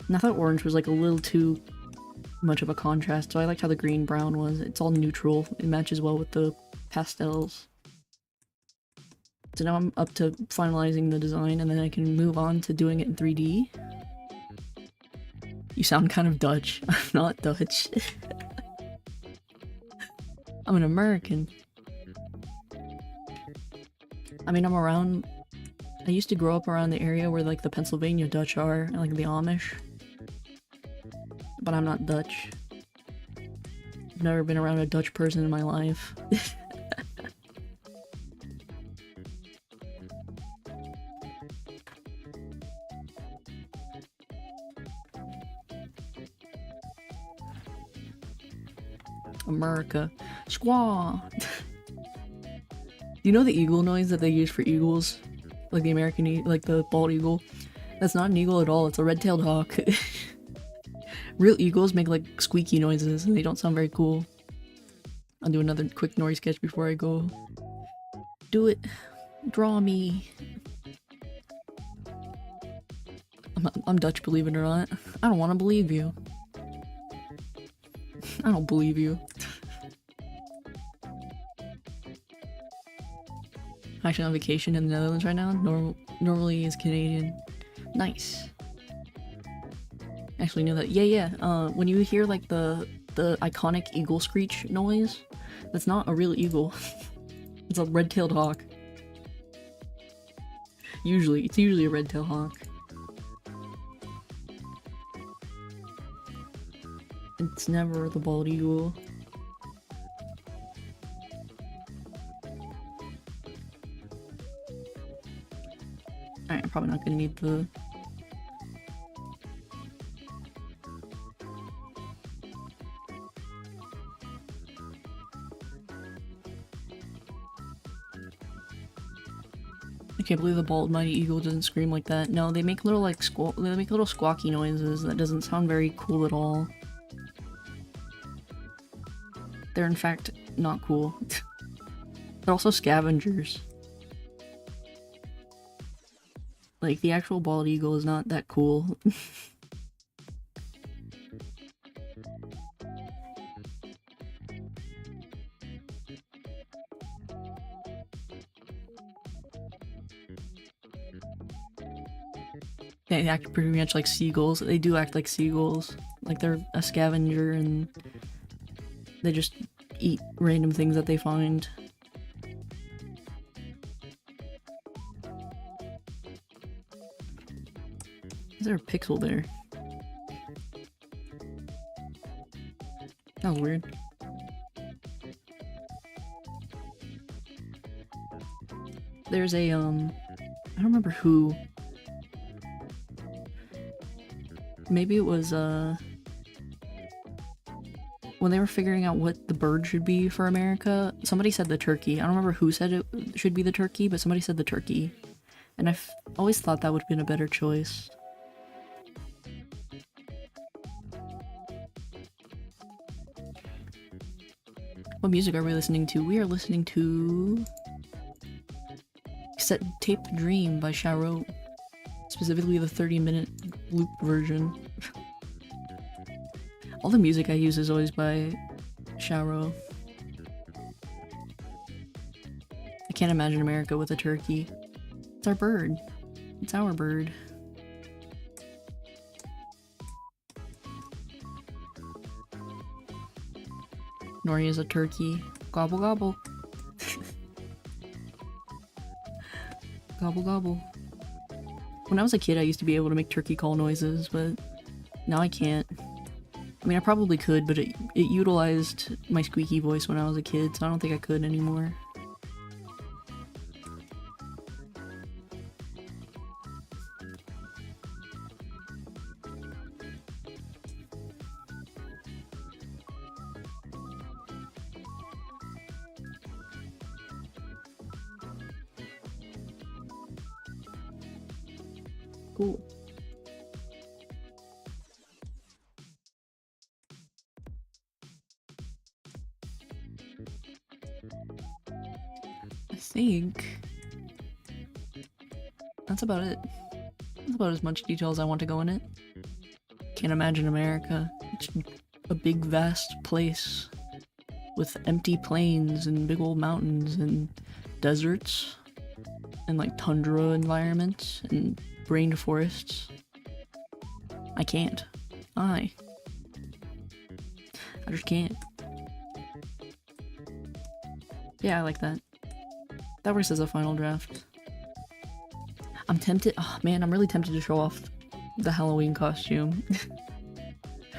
And I thought orange was like a little too much of a contrast, so I liked how the green brown was. It's all neutral. It matches well with the pastels. So now I'm up to finalizing the design, and then I can move on to doing it in 3D. You sound kind of Dutch. I'm not Dutch. I'm an American. I mean, I used to grow up around the area where like the Pennsylvania Dutch are, and like the Amish. But I'm not Dutch. I've never been around a Dutch person in my life. America. Squaw! You know the eagle noise that they use for eagles? Like the American like the bald eagle? That's not an eagle at all, it's a red-tailed hawk. Real eagles make like squeaky noises and they don't sound very cool. I'll do another quick noise sketch before I go. Do it. Draw me. I'm Dutch, believe it or not. I don't want to believe you. I don't believe you. Actually on vacation in the Netherlands right now. Normally is Canadian. Nice. Actually knew that. Yeah. When you hear like the iconic eagle screech noise, that's not a real eagle. It's a red-tailed hawk. It's usually a red-tailed hawk. It's never the bald eagle. Alright, I'm probably not gonna need the... I can't believe the bald mighty eagle doesn't scream like that. No, they make little like they make little squawky noises that doesn't sound very cool at all. They're in fact not cool. They're also scavengers. Like, the actual bald eagle is not that cool. They act pretty much like seagulls. They do act like seagulls. Like, they're a scavenger and they just eat random things that they find. Is there a pixel there? That was weird. There's a, I don't remember who. Maybe it was, when they were figuring out what the bird should be for America, somebody said the turkey. I don't remember who said it should be the turkey, but somebody said the turkey. And I Always thought that would have been a better choice. What music are we listening to? We are listening to Cassette Tape Dream by Charo. Specifically the 30-minute loop version. All the music I use is always by Charo. I can't imagine America with a turkey. It's our bird. It's our bird. Nori is a turkey. Gobble gobble. Gobble gobble. When I was a kid, I used to be able to make turkey call noises, but now I can't. I mean, I probably could, but it utilized my squeaky voice when I was a kid, so I don't think I could anymore. Cool. I think that's about it. That's about as much detail as I want to go in it. Can't imagine America. It's a big, vast place with empty plains and big old mountains and deserts and like tundra environments and rainforests. I can't. I just can't. Yeah, I like that. That works as a final draft. I'm tempted. Oh man, I'm really tempted to show off the Halloween costume.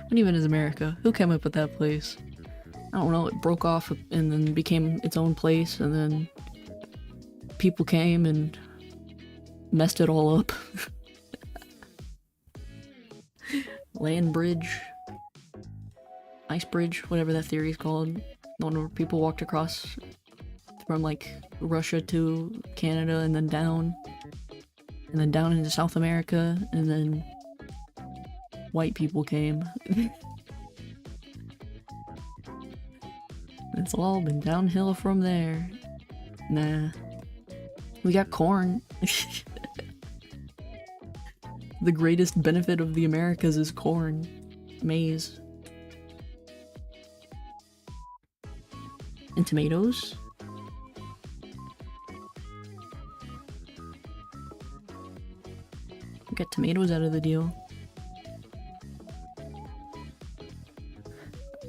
When even is America? Who came up with that place? I don't know. It broke off and then became its own place, and then people came and messed it all up. Land bridge, ice bridge, whatever that theory is called. The one where people walked across from like Russia to Canada and then down into South America, and then white people came. It's all been downhill from there. Nah. We got corn. The greatest benefit of the Americas is corn. Maize. And tomatoes? We got tomatoes out of the deal.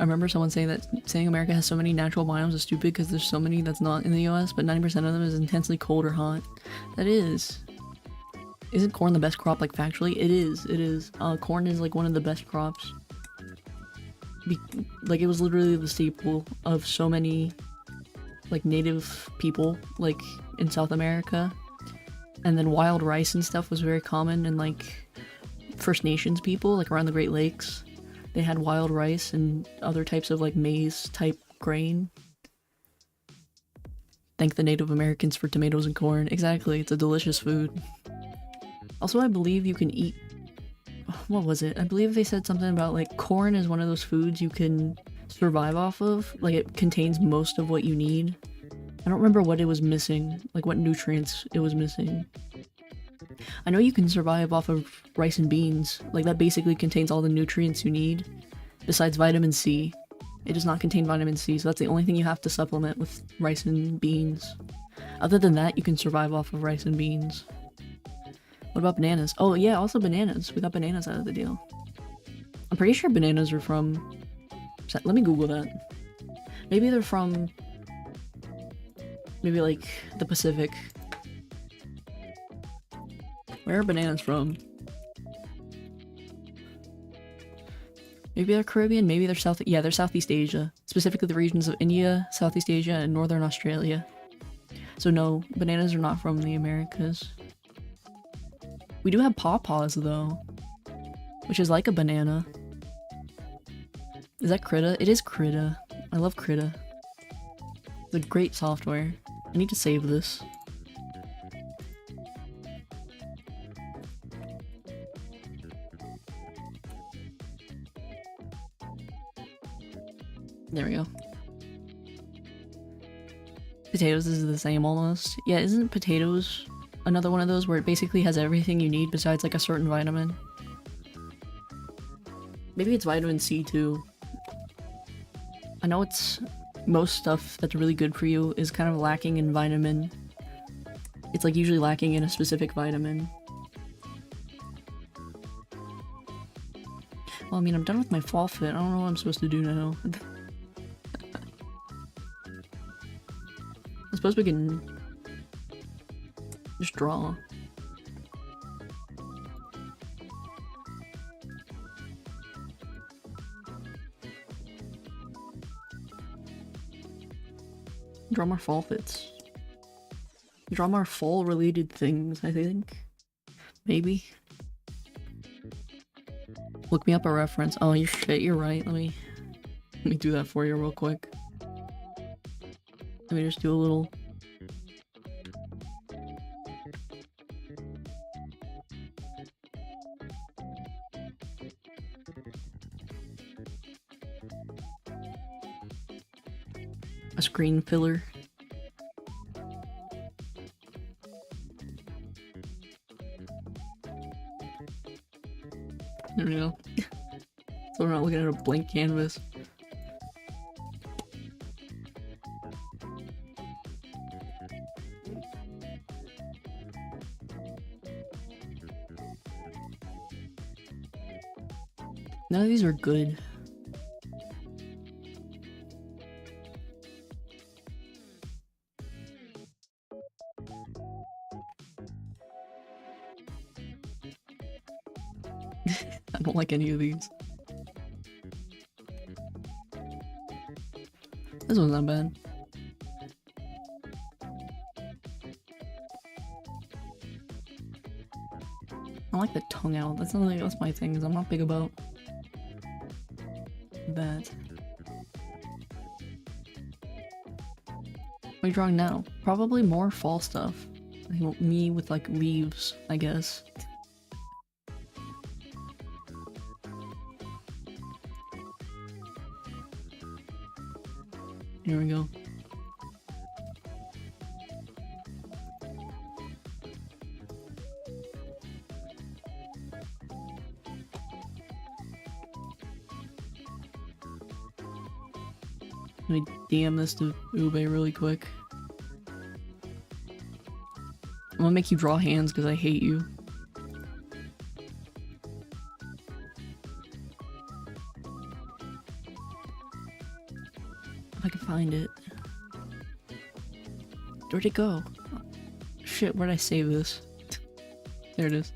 I remember someone saying America has so many natural biomes is stupid because there's so many that's not in the US, but 90% of them is intensely cold or hot. That is. Isn't corn the best crop, like factually? It is, it is. Corn is like one of the best crops. Like it was literally the staple of so many like native people like in South America. And then wild rice and stuff was very common in like First Nations people, like around the Great Lakes. They had wild rice and other types of like maize type grain. Thank the Native Americans for tomatoes and corn. Exactly, it's a delicious food. Also, I believe you can eat... What was it? I believe they said something about like corn is one of those foods you can survive off of. Like it contains most of what you need. I don't remember what it was missing, like what nutrients it was missing. I know you can survive off of rice and beans. Like that basically contains all the nutrients you need. Besides vitamin C. It does not contain vitamin C, so that's the only thing you have to supplement with rice and beans. Other than that, you can survive off of rice and beans. What about bananas? Oh yeah, also bananas. We got bananas out of the deal. I'm pretty sure bananas are from... Let me Google that. Maybe they're from... Maybe like the Pacific. Where are bananas from? Maybe they're Caribbean, maybe they're they're Southeast Asia. Specifically the regions of India, Southeast Asia, and Northern Australia. So no, bananas are not from the Americas. We do have pawpaws though, which is like a banana. Is that Krita? It is Krita. I love Krita. It's a great software. I need to save this. There we go. Potatoes is the same almost. Yeah, isn't potatoes another one of those where it basically has everything you need besides like a certain vitamin? Maybe it's vitamin C too. I know it's most stuff that's really good for you is kind of lacking in vitamin. It's like usually lacking in a specific vitamin. Well, I mean, I'm done with my fall fit. I don't know what I'm supposed to do now. I suppose we can just draw. Draw more fall fits. Draw more fall related things, I think. Maybe. Look me up a reference. Oh, you shit, you're right. Let me do that for you real quick. Let me just do a little... a screen filler. There we go. So we're not looking at a blank canvas. None of these are good. I don't like any of these. This one's not bad. I like the tongue out. That's my thing, is I'm not big about that. What are you drawing now? Probably more fall stuff. Like me with like leaves, I guess. Here we go. Let me DM this to Ube really quick. I'm gonna make you draw hands because I hate you. If I can find it. Where'd it go? Oh, shit, where'd I save this? There it is.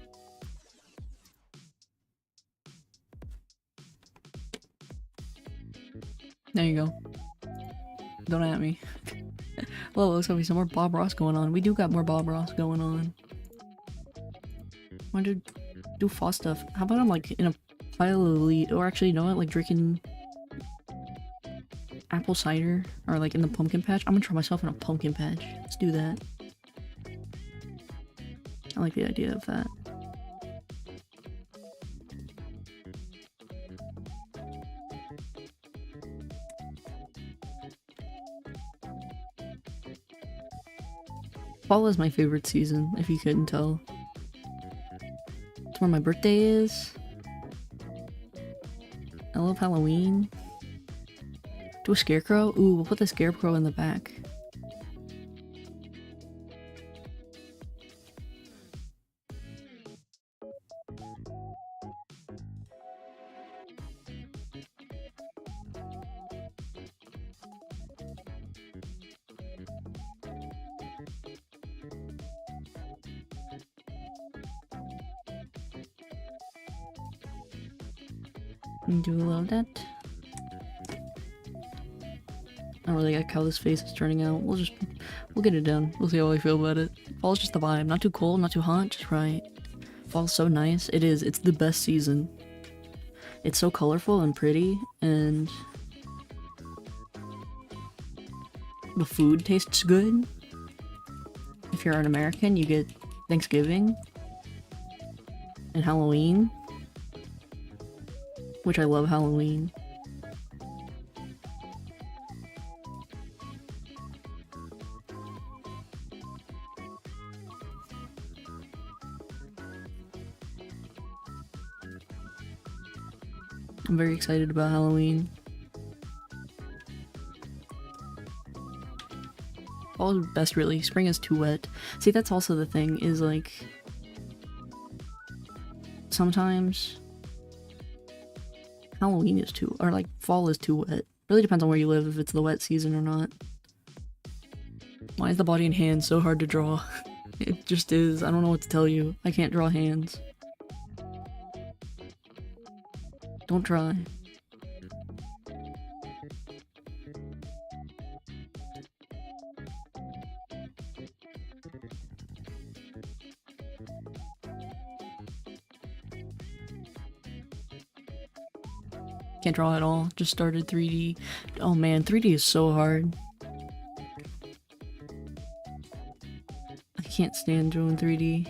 There you go. Don't at me. Well, it looks like we have some more Bob Ross going on. We do got more Bob Ross going on. Why did do fall stuff? How about I'm like in a pile of elite, or actually, you know what? Like drinking apple cider, or like in the pumpkin patch. I'm gonna try myself in a pumpkin patch. Let's do that. I like the idea of that. Fall is my favorite season, if you couldn't tell. It's where my birthday is. I love Halloween. Do a scarecrow? Ooh, we'll put the scarecrow in the back. Do a little of that. I don't really like how this face is turning out. We'll get it done. We'll see how I feel about it. Fall's just the vibe. Not too cold, not too hot, just right. Fall's so nice. It is. It's the best season. It's so colorful and pretty, and the food tastes good. If you're an American, you get Thanksgiving and Halloween. Which I love Halloween. I'm very excited about Halloween. Fall is best really. Spring is too wet. See, that's also the thing, is like... sometimes... Halloween is too... or like, fall is too wet. Really depends on where you live, if it's the wet season or not. Why is the body and hands so hard to draw? It just is. I don't know what to tell you. I can't draw hands. Don't try. Can't draw at all. Just started 3D. Oh man, 3D is so hard. I can't stand doing 3D.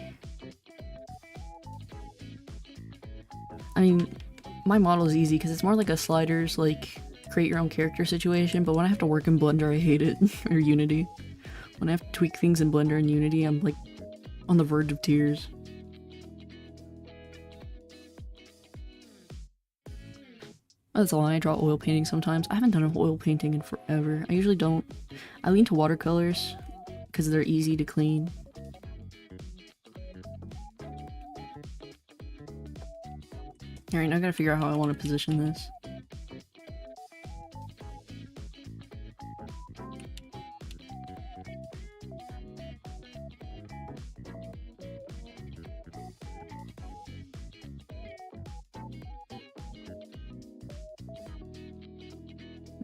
I mean, my model is easy because it's more like a sliders, like, create your own character situation, but when I have to work in Blender, I hate it. Or Unity. When I have to tweak things in Blender and Unity, I'm like on the verge of tears. That's a lie, I draw oil painting sometimes. I haven't done an oil painting in forever. I usually don't. I lean to watercolors because they're easy to clean. Alright, now I gotta figure out how I want to position this.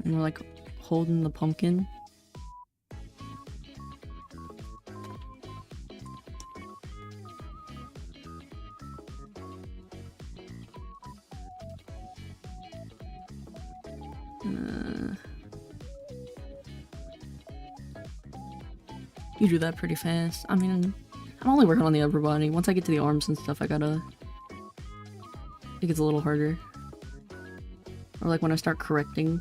And we're like holding the pumpkin. You do that pretty fast. I mean, I'm only working on the upper body. Once I get to the arms and stuff, it gets a little harder. Or like when I start correcting.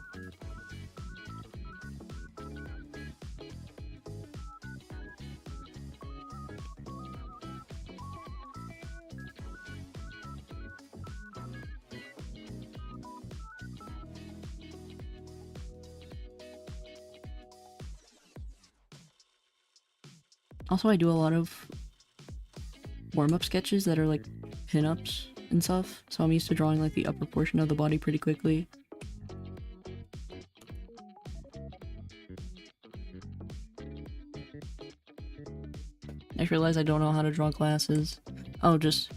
Also, I do a lot of warm-up sketches that are like pin-ups and stuff, so I'm used to drawing like the upper portion of the body pretty quickly. I just realized I don't know how to draw glasses. Oh, just...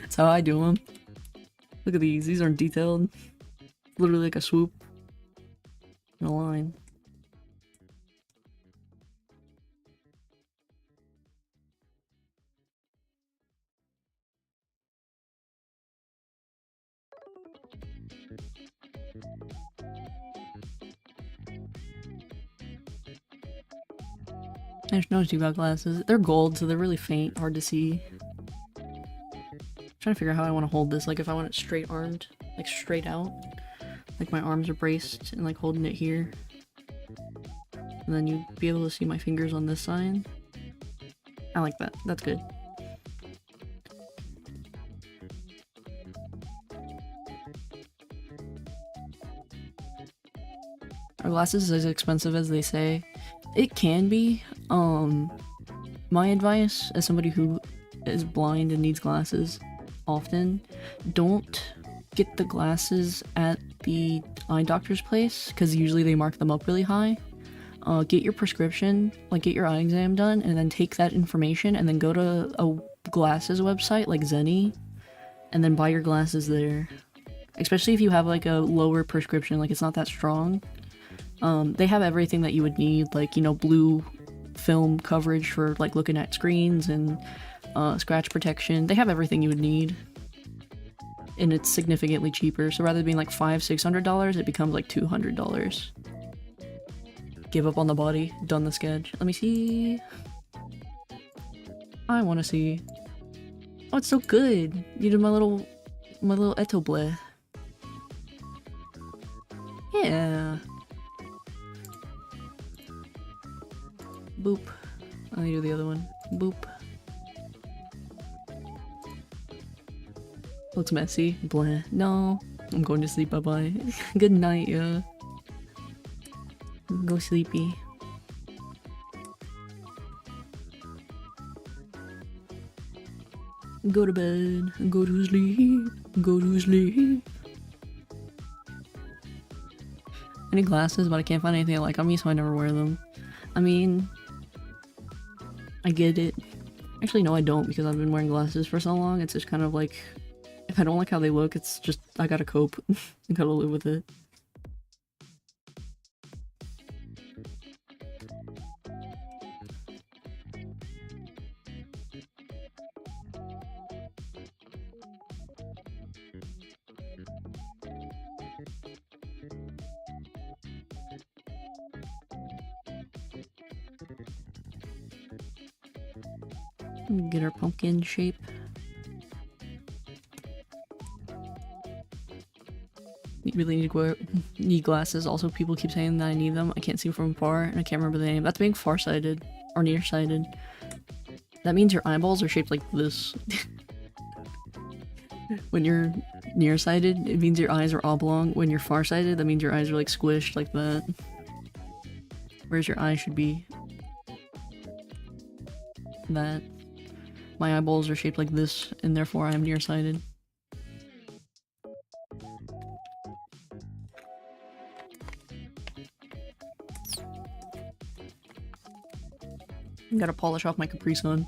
That's how I do them. Look at these. These aren't detailed. Literally like a swoop. And a line. I just noticed you got glasses. They're gold, so they're really faint, hard to see. I'm trying to figure out how I want to hold this. Like if I want it straight armed, like straight out. Like my arms are braced and like holding it here. And then you'd be able to see my fingers on this side. I like that. That's good. Are glasses as expensive as they say? It can be. My advice as somebody who is blind and needs glasses often, don't get the glasses at the eye doctor's place because usually they mark them up really high. Get your prescription, like get your eye exam done, and then take that information and then go to a glasses website like Zenni and then buy your glasses there. Especially if you have like a lower prescription, like it's not that strong. They have everything that you would need, like, you know, blue film coverage for like looking at screens and scratch protection. They have everything you would need. And it's significantly cheaper, so rather than being like $500–600, it becomes like $200. Give up on the body, done the sketch. Let me see. I want to see. Oh, it's so good. You did my little etoble. Yeah. Boop. Let me do the other one. Boop. Looks messy. Blah. No. I'm going to sleep. Bye-bye. Good night, yeah. Go sleepy. Go to bed. Go to sleep. Go to sleep. I need glasses, but I can't find anything I like on me, so I never wear them. I mean, I get it. Actually, no, I don't, because I've been wearing glasses for so long. It's just kind of like, if I don't like how they look, it's just, I gotta cope. I gotta live with it. Get our pumpkin shape. You really need glasses. Also, people keep saying that I need them. I can't see from far, and I can't remember the name. That's being farsighted or nearsighted. That means your eyeballs are shaped like this. When you're nearsighted, it means your eyes are oblong. When you're farsighted, that means your eyes are like squished like that. Whereas your eye should be that. My eyeballs are shaped like this, and therefore I am nearsighted. Gotta polish off my Capri Sun.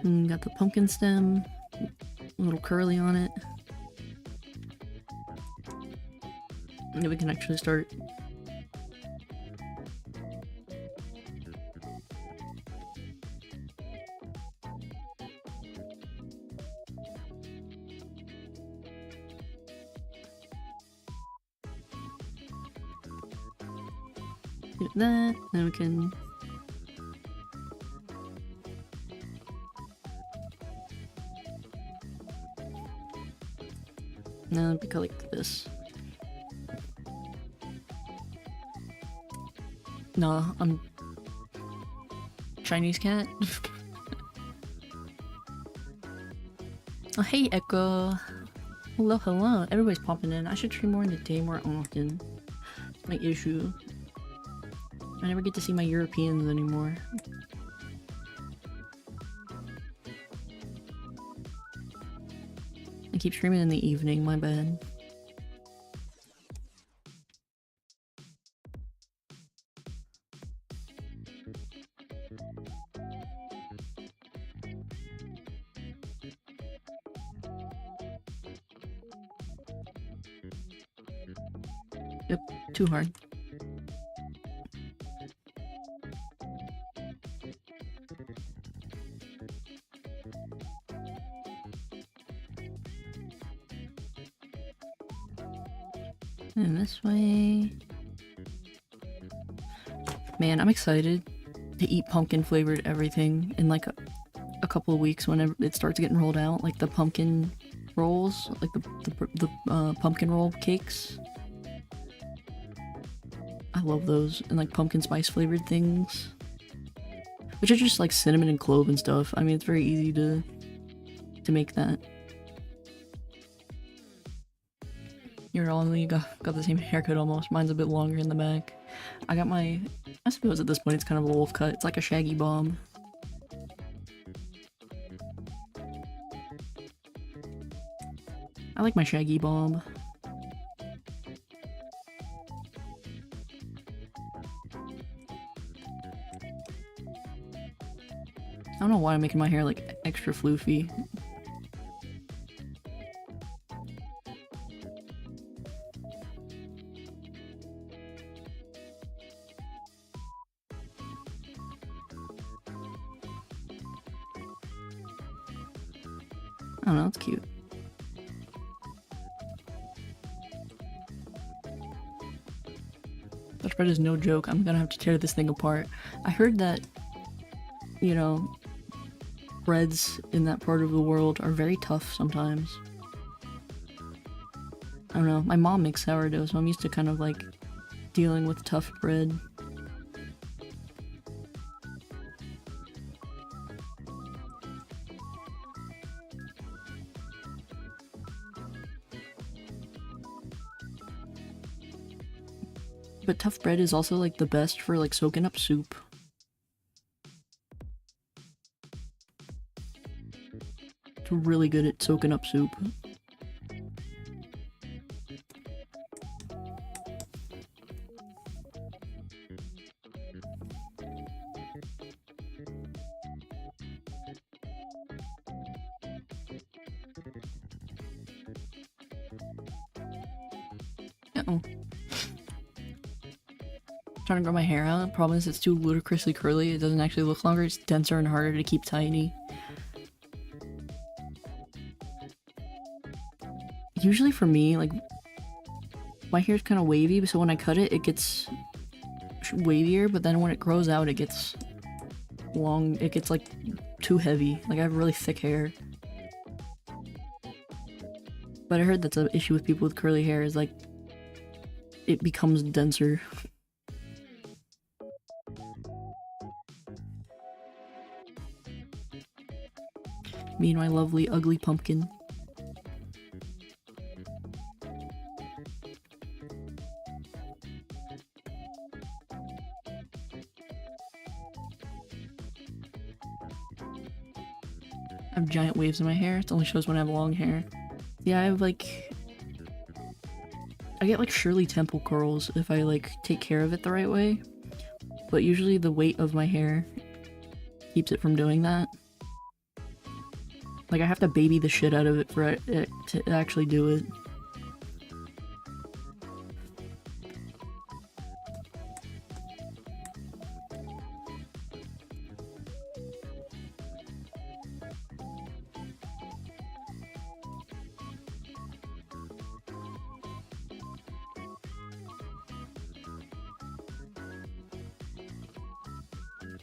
Got the pumpkin stem, a little curly on it. And we can actually start. Do that, then we can now it'd be like this. Nah, I'm Chinese cat. Oh hey Echo. Hello, hello. Everybody's popping in. I should stream more in the day more often. It's my issue. I never get to see my Europeans anymore. I keep streaming in the evening, my bad. Yep, too hard. And this way. Man, I'm excited to eat pumpkin flavored everything in like a couple of weeks whenever it starts getting rolled out. Like the pumpkin rolls, like the pumpkin roll cakes. I love those. And like pumpkin spice flavored things. Which are just like cinnamon and clove and stuff. I mean, it's very easy to make that. You're only got the same haircut almost. Mine's a bit longer in the back. I got my... I suppose at this point it's kind of a wolf cut. It's like a shaggy bomb. I like my shaggy bomb. I don't know why I'm making my hair like extra floofy. I don't know, it's cute. Dutch bread is no joke. I'm gonna have to tear this thing apart. I heard that, you know, breads in that part of the world are very tough sometimes. I don't know. My mom makes sourdough, so I'm used to kind of like dealing with tough bread. But tough bread is also like the best for like soaking up soup. It's really good at soaking up soup. Uh-oh. Trying to grow my hair out. Problem is it's too ludicrously curly. It doesn't actually look longer. It's denser and harder to keep tidy. Usually for me, like, my hair's kind of wavy, so when I cut it, it gets wavier, but then when it grows out, it gets long. It gets, like, too heavy. Like, I have really thick hair. But I heard that's an issue with people with curly hair, is, like, it becomes denser. Me and my lovely, ugly pumpkin. I have giant waves in my hair. It only shows when I have long hair. Yeah, I have like... I get like Shirley Temple curls if I like take care of it the right way. But usually the weight of my hair keeps it from doing that. Like I have to baby the shit out of it for it to actually do it.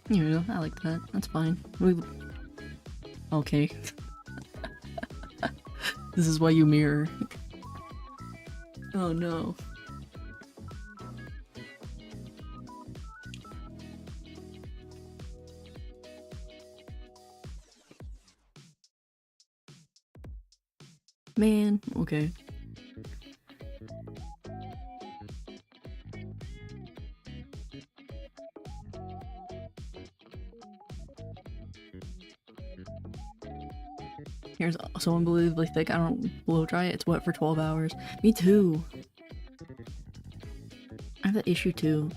Yeah, I like that. That's fine. Okay. This is why you mirror. Oh no. Man, okay. Hair's so unbelievably thick, I don't blow dry it. It's wet for 12 hours. Me too. I have that issue too.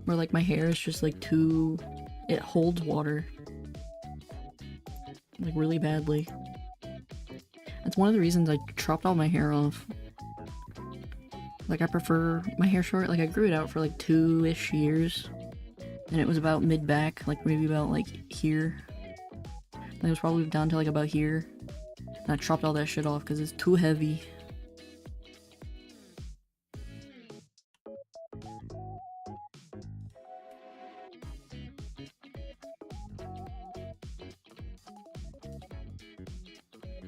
Where like my hair is just like too... It holds water. Like really badly. That's one of the reasons I chopped all my hair off. Like I prefer my hair short. Like I grew it out for like 2-ish years. And it was about mid-back, like maybe about like here. And it was probably down to like about here. And I chopped all that shit off because it's too heavy.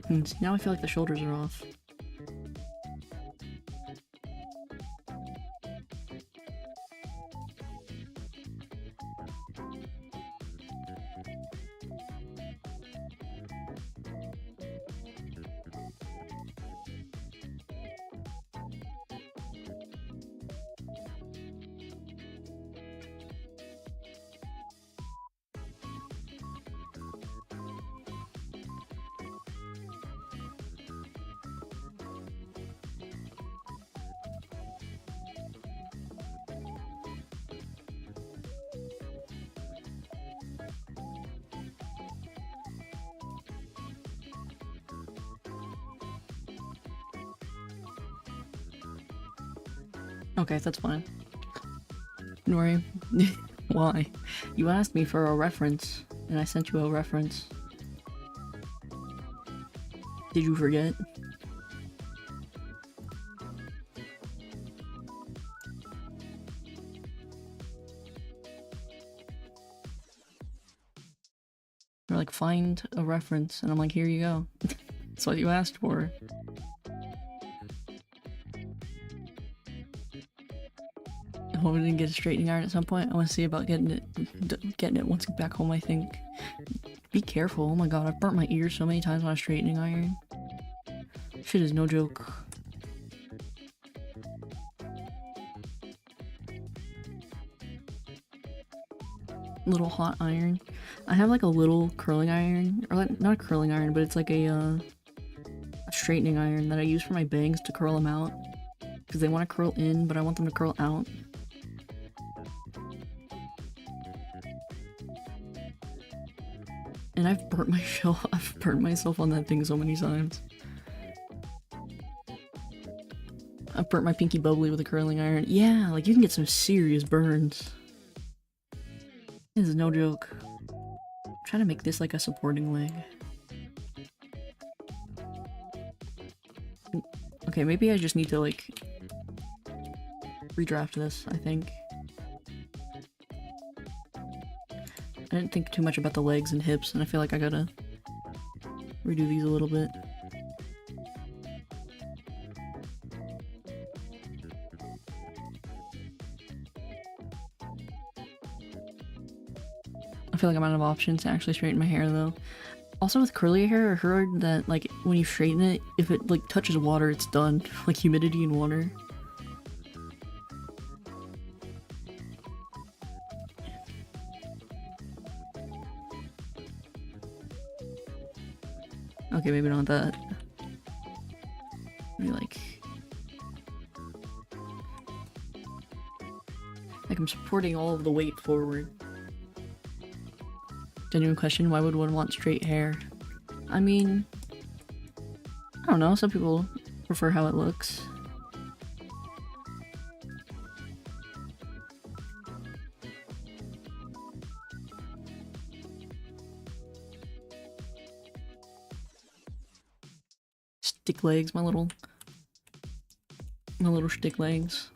And now I feel like the shoulders are off. Okay, that's fine. Don't worry. Why? You asked me for a reference, and I sent you a reference. Did you forget? You're like, find a reference, and I'm like, here you go. That's what you asked for. I hope I didn't get a straightening iron at some point. I want to see about getting it once back home, I think. Be careful. Oh my god, I've burnt my ears so many times on a straightening iron. Shit is no joke. Little hot iron. I have like a little curling iron, or like, not a curling iron, but it's like a straightening iron that I use for my bangs to curl them out. Because they want to curl in, but I want them to curl out. And I've burnt myself on that thing so many times. I've burnt my pinky bubbly with a curling iron. Yeah, like you can get some serious burns. This is no joke. I'm trying to make this like a supporting leg. Okay, maybe I just need to like redraft this, I think. I didn't think too much about the legs and hips, and I feel like I gotta redo these a little bit. I feel like I'm out of options to actually straighten my hair though. Also with curly hair, I heard that like when you straighten it, if it like touches water, it's done. Like humidity and water. Okay, maybe not that. Maybe like I'm supporting all of the weight forward. Genuine question, why would one want straight hair? I mean, I don't know, some people prefer how it looks. Stick legs, my little stick legs.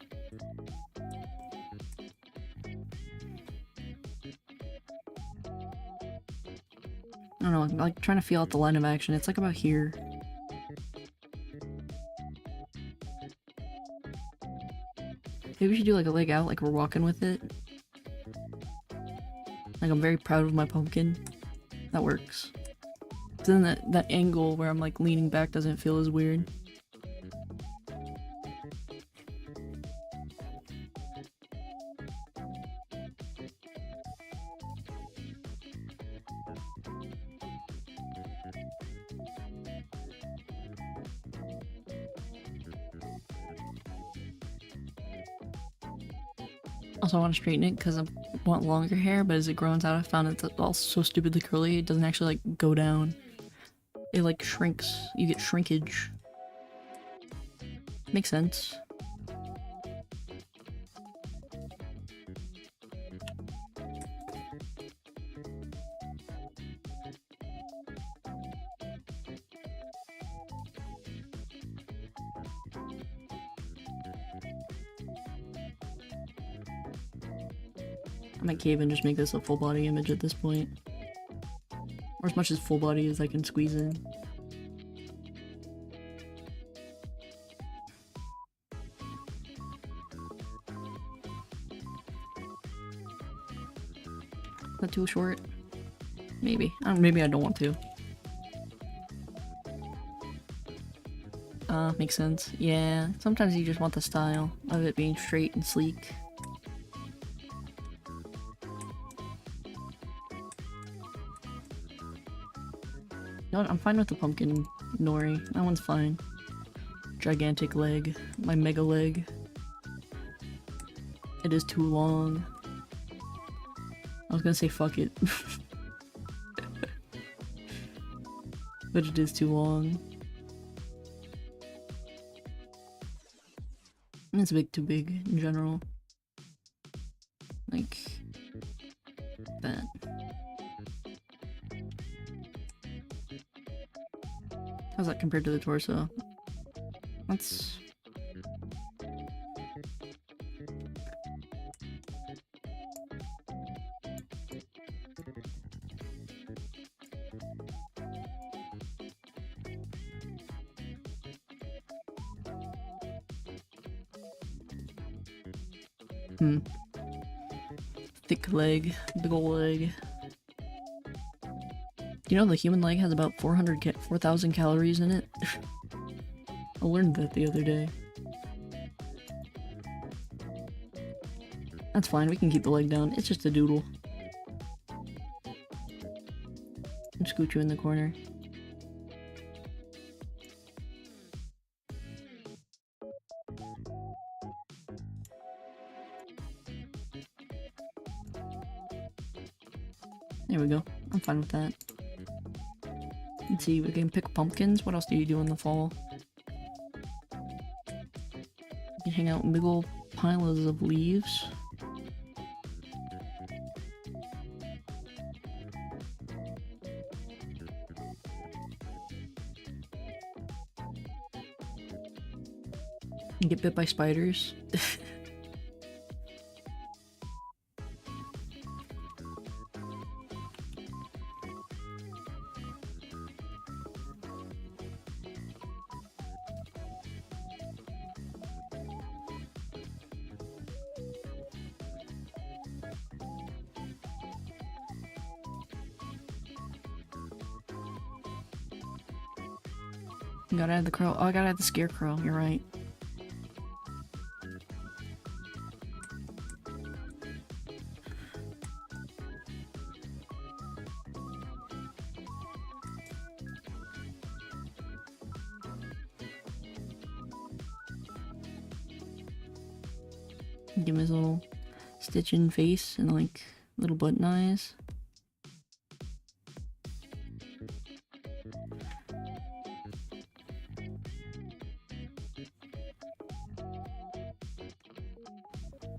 I don't know, I'm like trying to feel out the line of action. It's like about here. Maybe we should do like a leg out, like we're walking with it. Like I'm very proud of my pumpkin. That works. Then that angle where I'm like leaning back doesn't feel as weird. Also, I want to straighten it because I want longer hair, but as it grows out, I found it's all so stupidly curly, it doesn't actually like go down. It like shrinks. You get shrinkage. Makes sense. I might cave and just make this a full body image at this point. Or as much as full body as I can squeeze in. Is that too short? Maybe. Maybe I don't want to. Makes sense. Yeah, sometimes you just want the style of it being straight and sleek. You know what? I'm fine with the pumpkin nori. That one's fine. Gigantic leg. My mega leg. It is too long. I was gonna say fuck it. But it is too long. And it's too big in general. Like that. How's that compared to the torso? That's... Thick leg, big ol' leg. You know the human leg has about 4,000 calories in it? I learned that the other day. That's fine, we can keep the leg down. It's just a doodle. And scoot you in the corner. There we go. I'm fine with that. Let's see, we can pick pumpkins. What else do you do in the fall? You can hang out in big ol' piles of leaves. And get bit by spiders. You gotta add the crow. Oh, I gotta add the scarecrow. You're right. Give him his little stitch-in face and like little button eyes.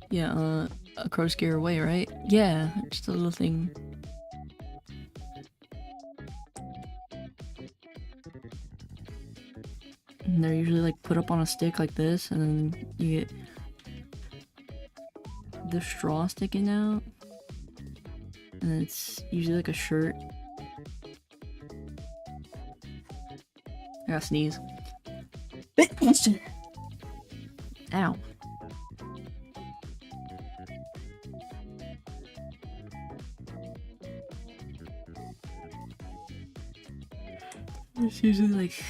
Yeah, a crow scare away, right? Yeah, just a little thing. And they're usually like put up on a stick like this, and then you get the straw sticking out. And it's usually like a shirt. I gotta sneeze. Ow. It's usually like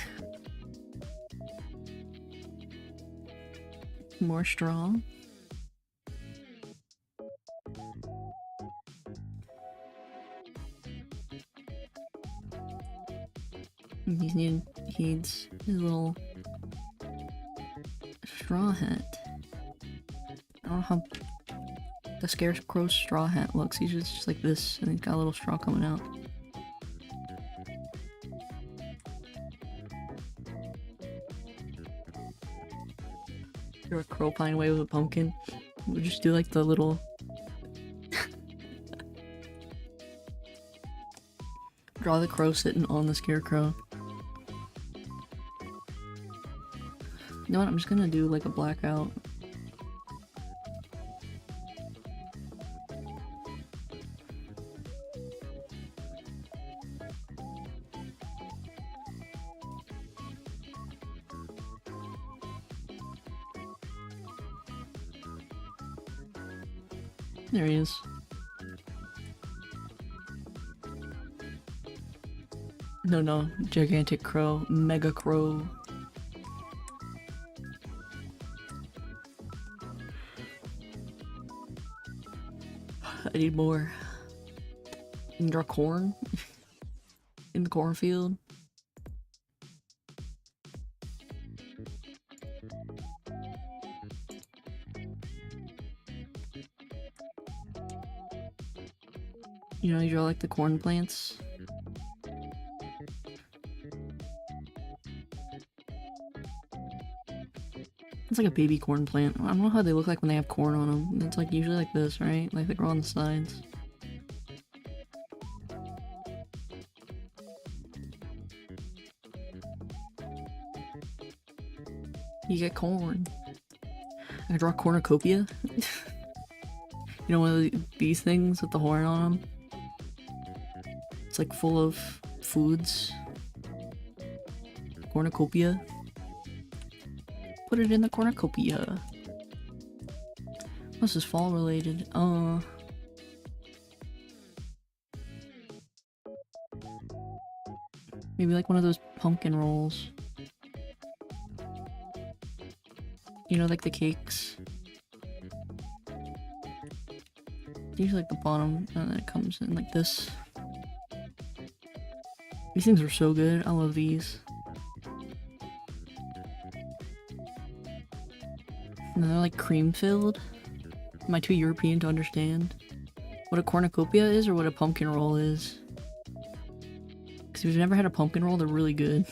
more straw. And he needs his little straw hat. I don't know how the scarecrow's straw hat looks. He's just like this, and he's got a little straw coming out. Or a crow flying away with a pumpkin. We just do like the little draw the crow sitting on the scarecrow. You know what? I'm just gonna do like a blackout. There he is. No, gigantic crow, mega crow. I need more. You can draw corn in the cornfield. You know, you draw like the corn plants. It's like a baby corn plant. I don't know how they look like when they have corn on them. It's like usually like this, right? Like they grow on the sides. You get corn. I can draw a cornucopia. You know, one of these things with the horn on them? It's like full of foods. Cornucopia. Put it in the cornucopia. This is fall related. Maybe like one of those pumpkin rolls. You know, like the cakes. It's usually like the bottom, and then it comes in like this. These things are so good. I love these. And they're like cream filled. Am I too European to understand what a cornucopia is or what a pumpkin roll is? Because if you've never had a pumpkin roll, they're really good.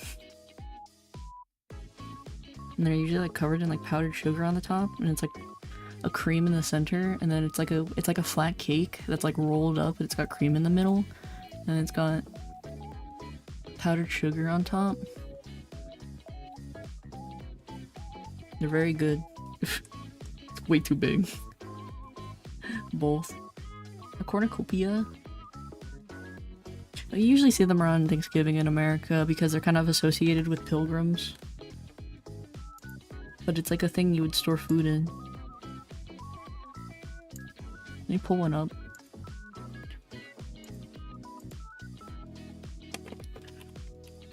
And they're usually like covered in like powdered sugar on the top, and it's like a cream in the center, and then it's like a flat cake that's like rolled up, and it's got cream in the middle, and it's got powdered sugar on top. They're very good. It's way too big. Both. A cornucopia. You usually see them around Thanksgiving in America because they're kind of associated with pilgrims. But it's like a thing you would store food in. Let me pull one up.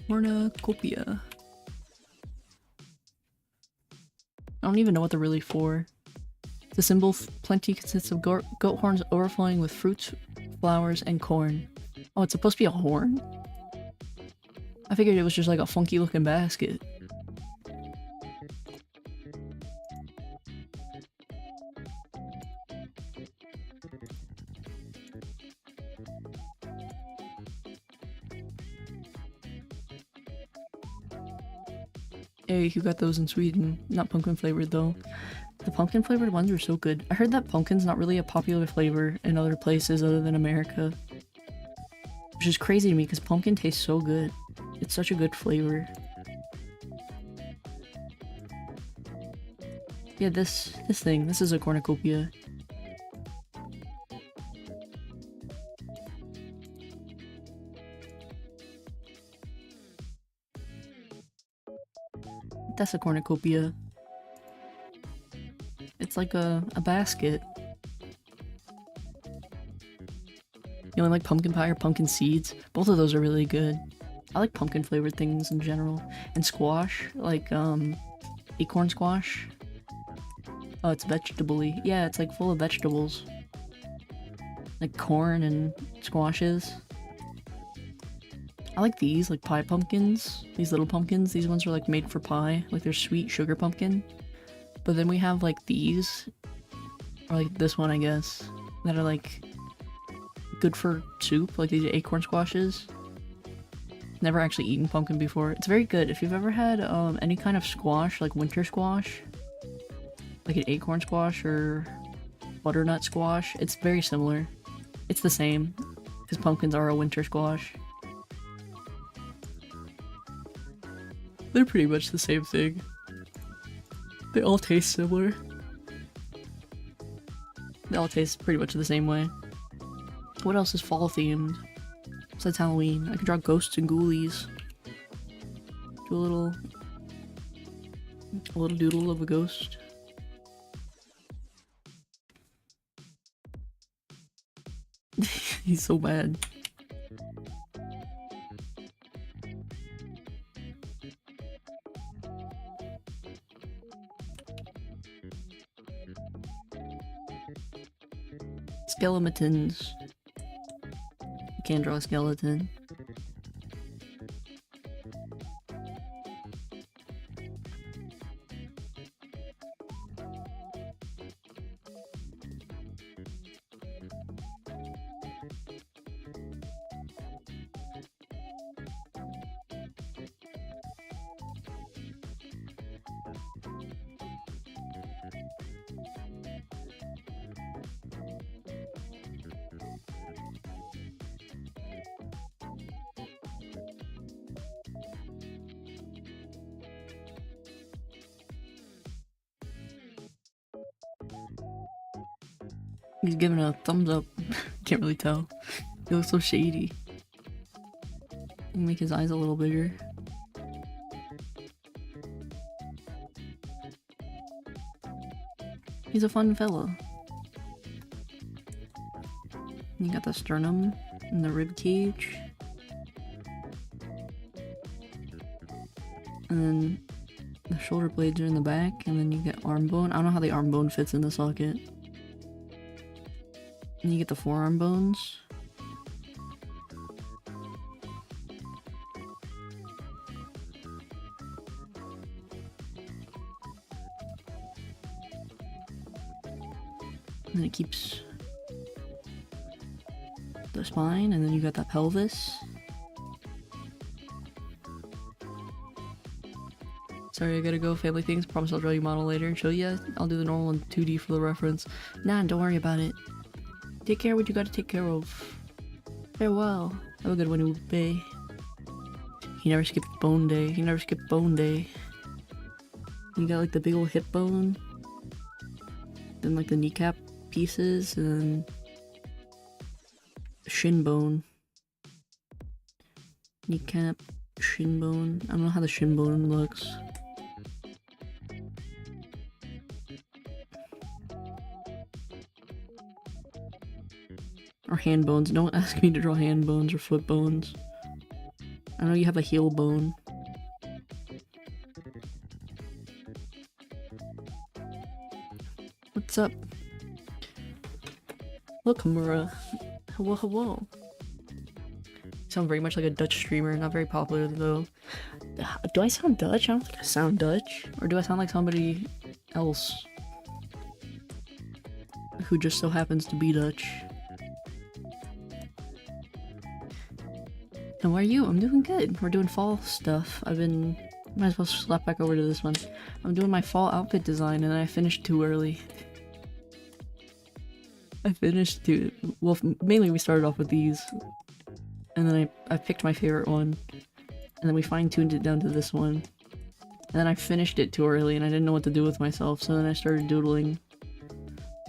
Cornucopia. I don't even know what they're really for. The symbol plenty consists of goat horns overflowing with fruits, flowers, and corn. Oh, it's supposed to be a horn? I figured it was just like a funky looking basket. Hey, you got those in Sweden. Not pumpkin flavored though. The pumpkin flavored ones are so good. I heard that pumpkin's not really a popular flavor in other places other than America. Which is crazy to me because pumpkin tastes so good. It's such a good flavor. Yeah, this is a cornucopia. That's a cornucopia. It's like a basket. You know, like pumpkin pie or pumpkin seeds. Both of those are really good. I like pumpkin flavored things in general. And squash, like acorn squash. Oh, it's vegetable-y. Yeah, it's like full of vegetables. Like corn and squashes. I like these, like pie pumpkins. These little pumpkins. These ones are like made for pie. Like they're sweet sugar pumpkin. But then we have like these. Or like this one, I guess. That are like good for soup. Like these acorn squashes. Never actually eaten pumpkin before. It's very good. If you've ever had any kind of squash, like winter squash. Like an acorn squash or butternut squash. It's very similar. It's the same. Because pumpkins are a winter squash. They're pretty much the same thing. They all taste similar. They all taste pretty much the same way. What else is fall themed? Besides Halloween, I can draw ghosts and ghoulies. Do a little doodle of a ghost. He's so bad. Skeletons. You can't draw a skeleton. He's giving a thumbs up. Can't really tell. He looks so shady. Make his eyes a little bigger. He's a fun fella. You got the sternum and the rib cage. And then the shoulder blades are in the back, and then you get arm bone. I don't know how the arm bone fits in the socket. And you get the forearm bones. And then it keeps the spine, and then you got the pelvis. Sorry, I gotta go. Family things. Promise I'll draw you model later and show you. I'll do the normal in 2D for the reference. Nah, don't worry about it. Take care of what you gotta take care of. Farewell. Have a good one, Ube. He never skipped bone day. He never skipped bone day. You got like the big old hip bone. Then like the kneecap pieces and shin bone. Kneecap, shin bone. I don't know how the shin bone looks. Or hand bones. Don't ask me to draw hand bones or foot bones. I know you have a heel bone. What's up? Look, Mura. Hello, hello. You sound very much like a Dutch streamer. Not very popular, though. Do I sound Dutch? I don't think I sound Dutch. Or do I sound like somebody else who just so happens to be Dutch? How are you? I'm doing good. We're doing fall stuff. Might as well slap back over to this one. I'm doing my fall outfit design and I finished too early. Well, mainly we started off with these. And then I picked my favorite one. And then we fine-tuned it down to this one. And then I finished it too early and I didn't know what to do with myself, so then I started doodling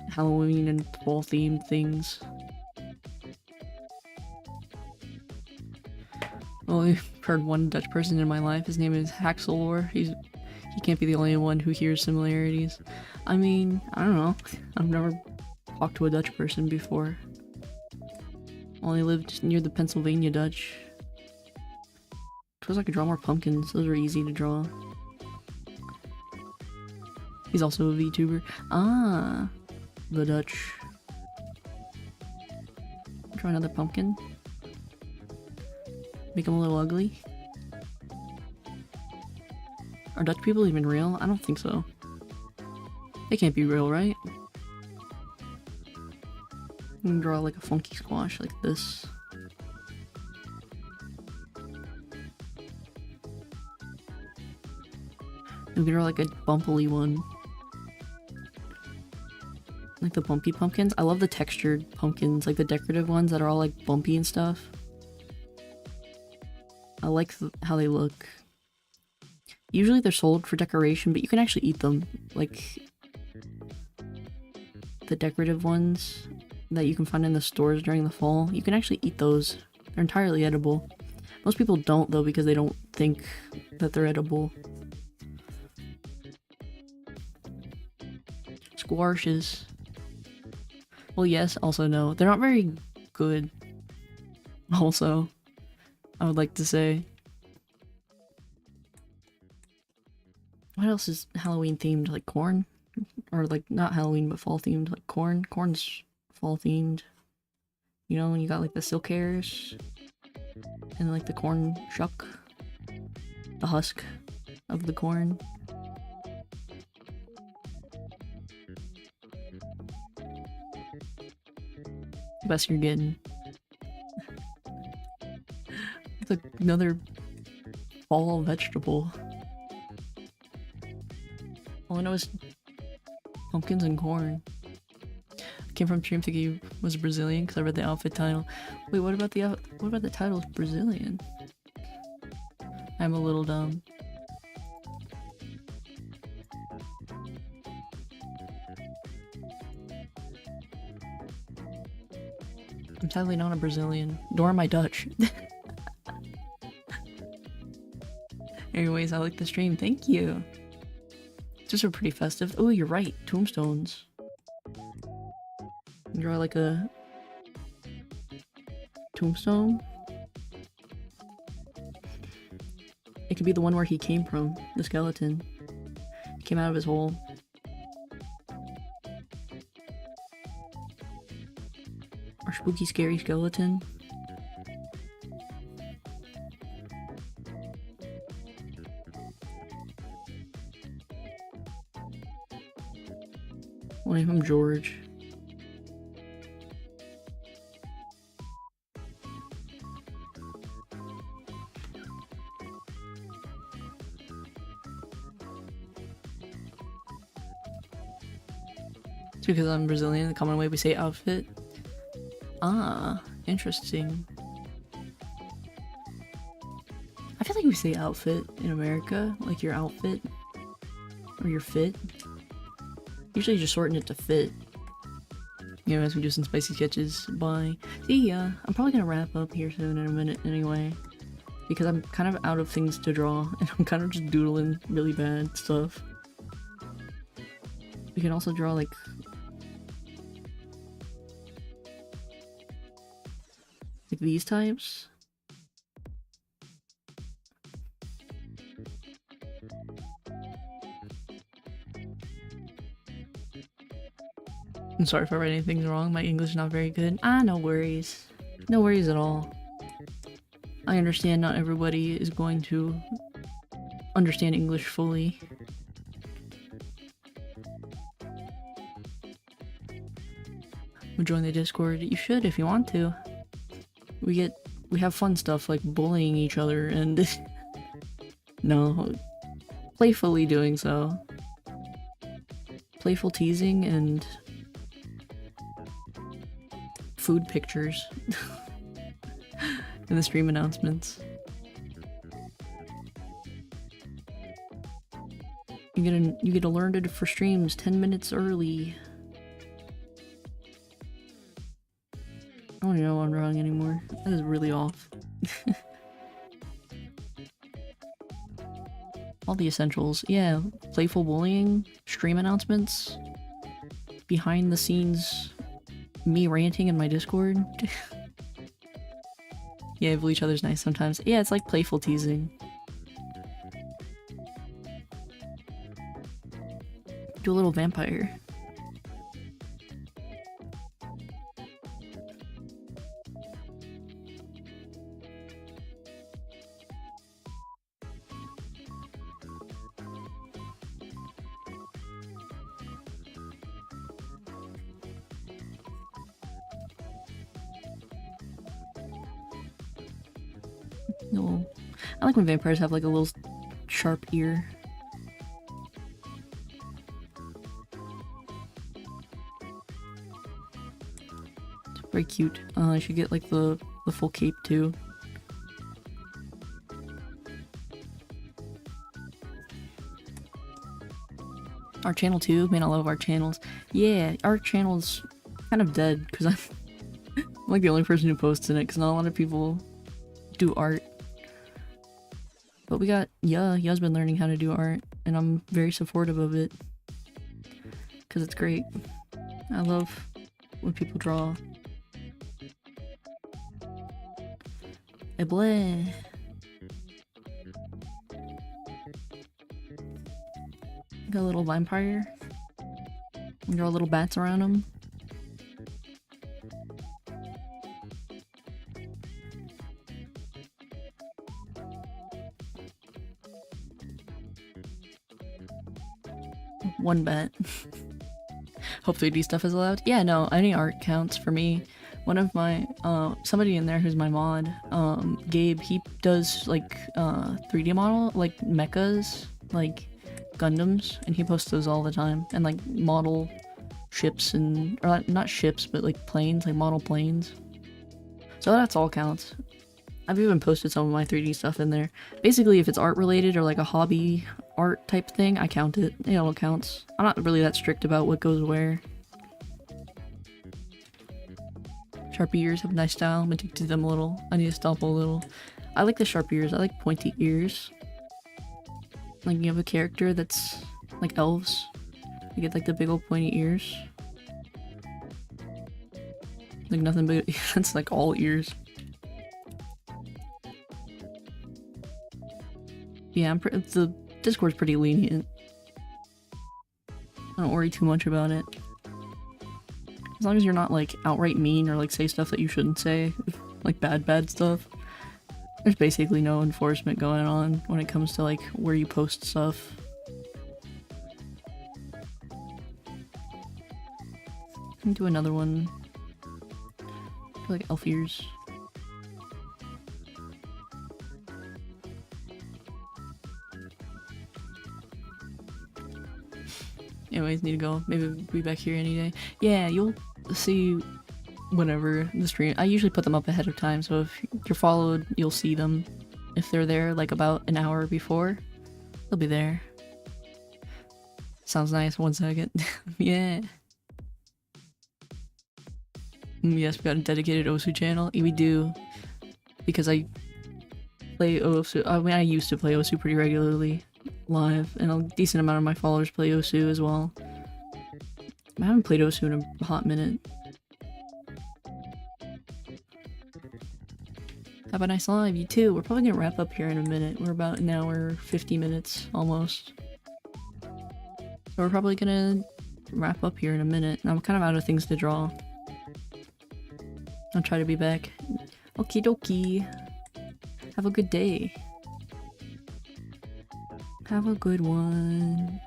Halloween and fall-themed things. Only heard one Dutch person in my life. His name is Haxelor. He can't be the only one who hears similarities. I mean, I don't know. I've never talked to a Dutch person before. Only lived near the Pennsylvania Dutch. Suppose I could draw more pumpkins. Those are easy to draw. He's also a VTuber. Ah, the Dutch. Draw another pumpkin. Make them a little ugly. Are Dutch people even real? I don't think so. They can't be real, right? You can draw like a funky squash like this. You can draw like a bumpily one. Like the bumpy pumpkins. I love the textured pumpkins, like the decorative ones that are all like bumpy and stuff. I like how they look. Usually they're sold for decoration, but you can actually eat them. Like the decorative ones that you can find in the stores during the fall. You can actually eat those. They're entirely edible. Most people don't though because they don't think that they're edible. Squashes. Well, yes, also no. They're not very good. Also, I would like to say. What else is Halloween themed? Like corn? Or like, not Halloween, but fall themed. Like corn? Corn's fall themed. You know, when you got like the silk hairs. And like the corn shuck. The husk of the corn. Best you're getting. It's like another fall vegetable. All I know is pumpkins and corn. I came from Dream thinking he was Brazilian because I read the outfit title. Wait, what about the title is Brazilian? I'm a little dumb. I'm sadly not a Brazilian, nor am I Dutch. Anyways, I like the stream. Thank you. Just are pretty festive. Oh, you're right. Tombstones. Draw like a tombstone. could be the one where he came from, the skeleton. He came out of his hole. Our spooky, scary skeleton. We'll name him George. It's because I'm Brazilian, the common way we say outfit. Ah, interesting. I feel like we say outfit in America, like your outfit or your fit. Usually just shorten it to fit. You know, as we do some spicy sketches. Bye. See ya. I'm probably gonna wrap up here soon in a minute anyway. Because I'm kind of out of things to draw and I'm kind of just doodling really bad stuff. We can also draw like these types. I'm sorry if I write anything wrong, my English is not very good. No worries. No worries at all. I understand not everybody is going to understand English fully. Join the Discord. You should if you want to. We have fun stuff like bullying each other and no, playfully doing so. Playful teasing and food pictures in the stream announcements. You get alerted for streams 10 minutes early. I don't even know what I'm drawing anymore. That is really off. All the essentials. Yeah, playful bullying, stream announcements, behind the scenes, me ranting in my Discord. Yeah, bully each other's nice sometimes. Yeah, it's like playful teasing. Do a little vampire. No, I like when vampires have like a little sharp ear. It's very cute. I should get like the full cape too. Our channel too, man, I love our channels. Yeah, our channel's kind of dead because I'm like the only person who posts in it because not a lot of people do art. But we got Ya's been learning how to do art and I'm very supportive of it because it's great. I love when people draw. Eble. Got a little vampire. Draw little bats around him. One bat. Hope 3D stuff is allowed. Yeah, no, any art counts for me. One of my, somebody in there who's my mod, Gabe, he does like 3D model, like mechas, like Gundams, and he posts those all the time. And like model ships and, or not ships, but like planes, like model planes. So that's all counts. I've even posted some of my 3D stuff in there. Basically, if it's art related or like a hobby art type thing, I count it. It all counts. I'm not really that strict about what goes where. Sharp ears have nice style. I'm addicted to them a little. I need to stomp a little. I like the sharp ears. I like pointy ears. Like you have a character that's like elves. You get like the big old pointy ears. Like nothing but it's like all ears. Yeah, the Discord's pretty lenient. I don't worry too much about it. As long as you're not like outright mean or like say stuff that you shouldn't say, like bad stuff. There's basically no enforcement going on when it comes to like where you post stuff. I can do another one for like elf ears. Anyways, need to go. Maybe we'll be back here any day. Yeah, you'll see whenever the stream. I usually put them up ahead of time, so if you're followed, you'll see them. If they're there like about an hour before, they'll be there. Sounds nice. 1 second. Yeah. Yes, we got a dedicated Osu channel. We do, because I play Osu. I mean, I used to play Osu pretty regularly live, and a decent amount of my followers play Osu as well. I haven't played Osu in a hot minute. Have a nice live, you too. We're probably gonna wrap up here in a minute. We're about an hour, 50 minutes almost. So we're probably gonna wrap up here in a minute. I'm kind of out of things to draw. I'll try to be back. Okie dokie. Have a good day. Have a good one.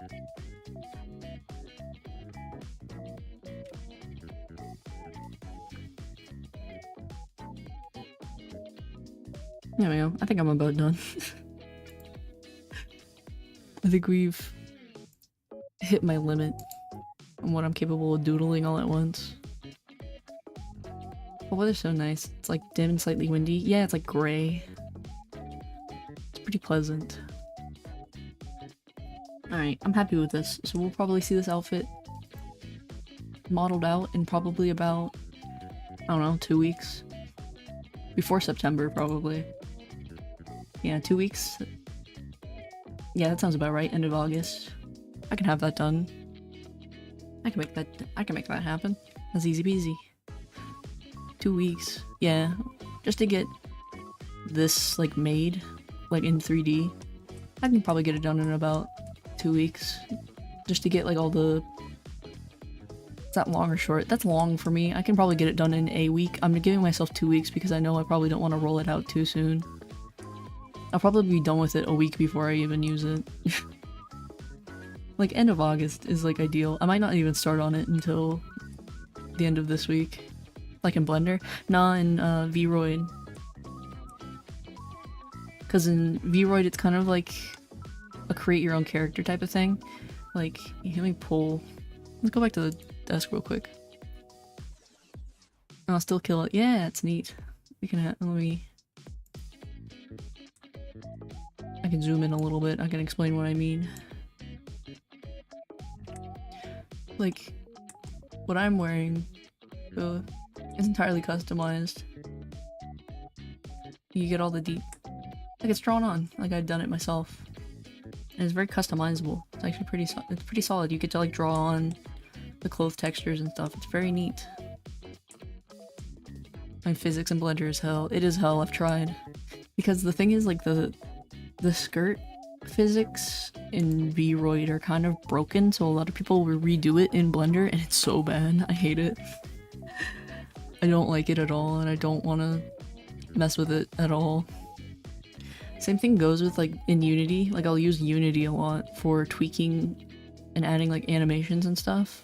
There we go. I think I'm about done. I think we've hit my limit on what I'm capable of doodling all at once. The weather's so nice. It's like dim and slightly windy. Yeah, it's like gray. It's pretty pleasant. Alright, I'm happy with this. So we'll probably see this outfit modeled out in probably about, I don't know, 2 weeks. Before September, probably. Yeah, 2 weeks. Yeah, that sounds about right. End of August. I can have that done. I can make that happen. That's easy peasy. 2 weeks. Yeah. Just to get this like made, like in 3D. I can probably get it done in about 2 weeks. Just to get like all the... Is that long or short? That's long for me. I can probably get it done in a week. I'm giving myself 2 weeks because I know I probably don't want to roll it out too soon. I'll probably be done with it a week before I even use it. Like end of August is like ideal. I might not even start on it until the end of this week. Like in Blender? Nah, in Vroid. Because in Vroid it's kind of like a create your own character type of thing. Like, let me pull... Let's go back to the desk real quick. I'll still kill it. Yeah, it's neat. We can let me... I can zoom in a little bit. I can explain what I mean. Like, what I'm wearing is entirely customized. You get all the deep... Like, it's drawn on. Like, I've done it myself. And it's very customizable. It's actually pretty solid. You get to, like, draw on the clothes textures and stuff. It's very neat. My physics in Blender is hell. It is hell. I've tried. Because the thing is, like, the skirt physics in Vroid are kind of broken, so a lot of people will redo it in Blender, and it's so bad. I hate it. I don't like it at all, and I don't want to mess with it at all. Same thing goes with, like, in Unity. Like, I'll use Unity a lot for tweaking and adding, like, animations and stuff.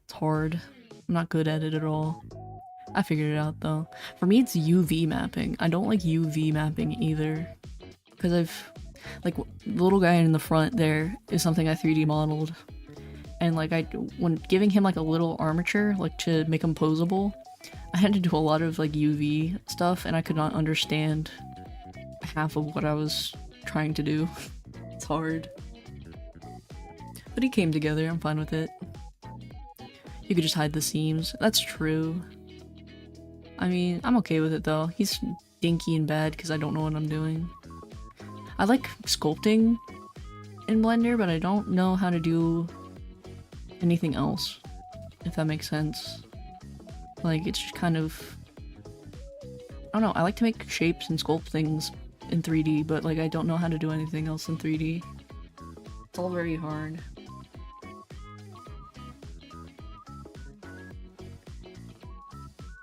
It's hard. I'm not good at it at all. I figured it out, though. For me, it's UV mapping. I don't like UV mapping either. Because I've... Like, the little guy in the front there is something I 3D modeled. And, like, when giving him, like, a little armature, like, to make him posable, I had to do a lot of, like, UV stuff, and I could not understand half of what I was trying to do. It's hard. But he came together, I'm fine with it. You could just hide the seams. That's true. I mean, I'm okay with it though. He's dinky and bad because I don't know what I'm doing. I like sculpting in Blender, but I don't know how to do anything else, if that makes sense. Like, it's just kind of... I don't know, I like to make shapes and sculpt things in 3D, but like I don't know how to do anything else in 3D. It's all very hard.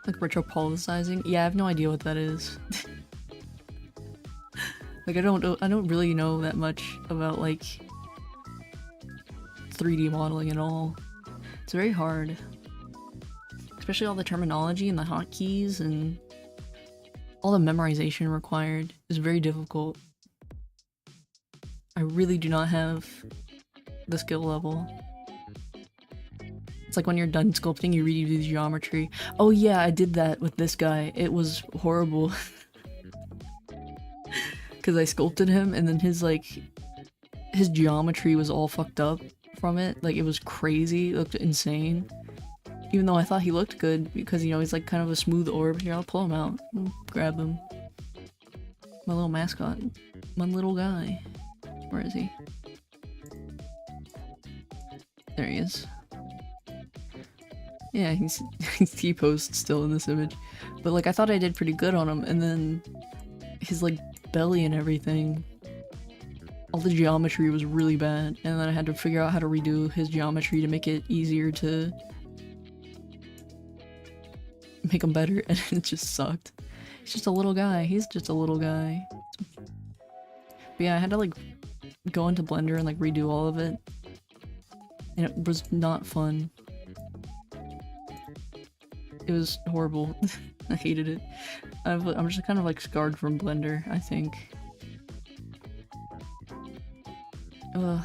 Like retropolicizing? Yeah, I have no idea what that is. Like I don't really know that much about like 3D modeling at all. It's very hard. Especially all the terminology and the hotkeys and all the memorization required is very difficult. I really do not have the skill level. It's like when you're done sculpting, you redo the geometry. Oh yeah, I did that with this guy. It was horrible. Because I sculpted him and then his geometry was all fucked up from it. Like it was crazy, it looked insane. Even though I thought he looked good because, you know, he's like kind of a smooth orb. Here, I'll pull him out. Grab him. My little mascot. My little guy. Where is he? There he is. Yeah, he's T-posed still in this image. But like I thought I did pretty good on him, and then his like belly and everything, all the geometry was really bad, and then I had to figure out how to redo his geometry to make it easier to make him better, and it just sucked. He's just a little guy. He's just a little guy. But yeah, I had to like go into Blender and like redo all of it, and it was not fun. It was horrible. I hated it. I'm just kind of like scarred from Blender, I think. But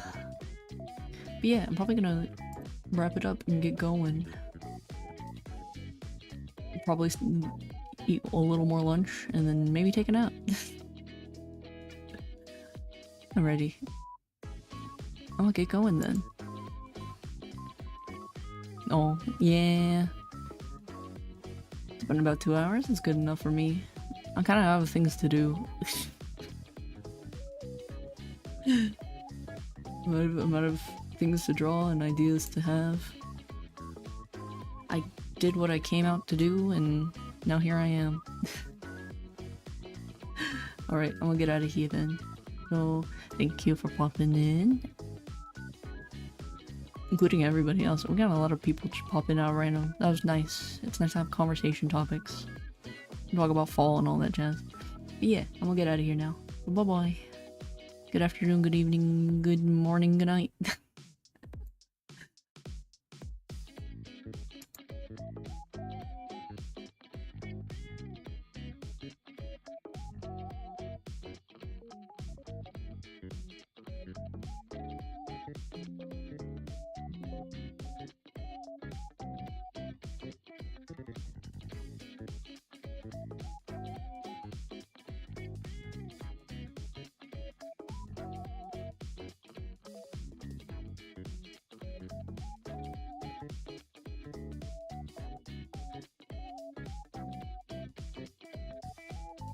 yeah, I'm probably gonna wrap it up and get going. Probably eat a little more lunch and then maybe take a nap. Alrighty. I'll get going then. Oh, yeah. It's been about 2 hours. It's good enough for me. I kind of have things to do. I'm out of things to draw and ideas to have. I did what I came out to do, and now here I am. Alright, I'm gonna get out of here then. So, thank you for popping in. Including everybody else. We got a lot of people just popping out random. That was nice. It's nice to have conversation topics. Talk about fall and all that jazz. But yeah, I'm gonna get out of here now. Bye bye. Good afternoon, good evening, good morning, good night.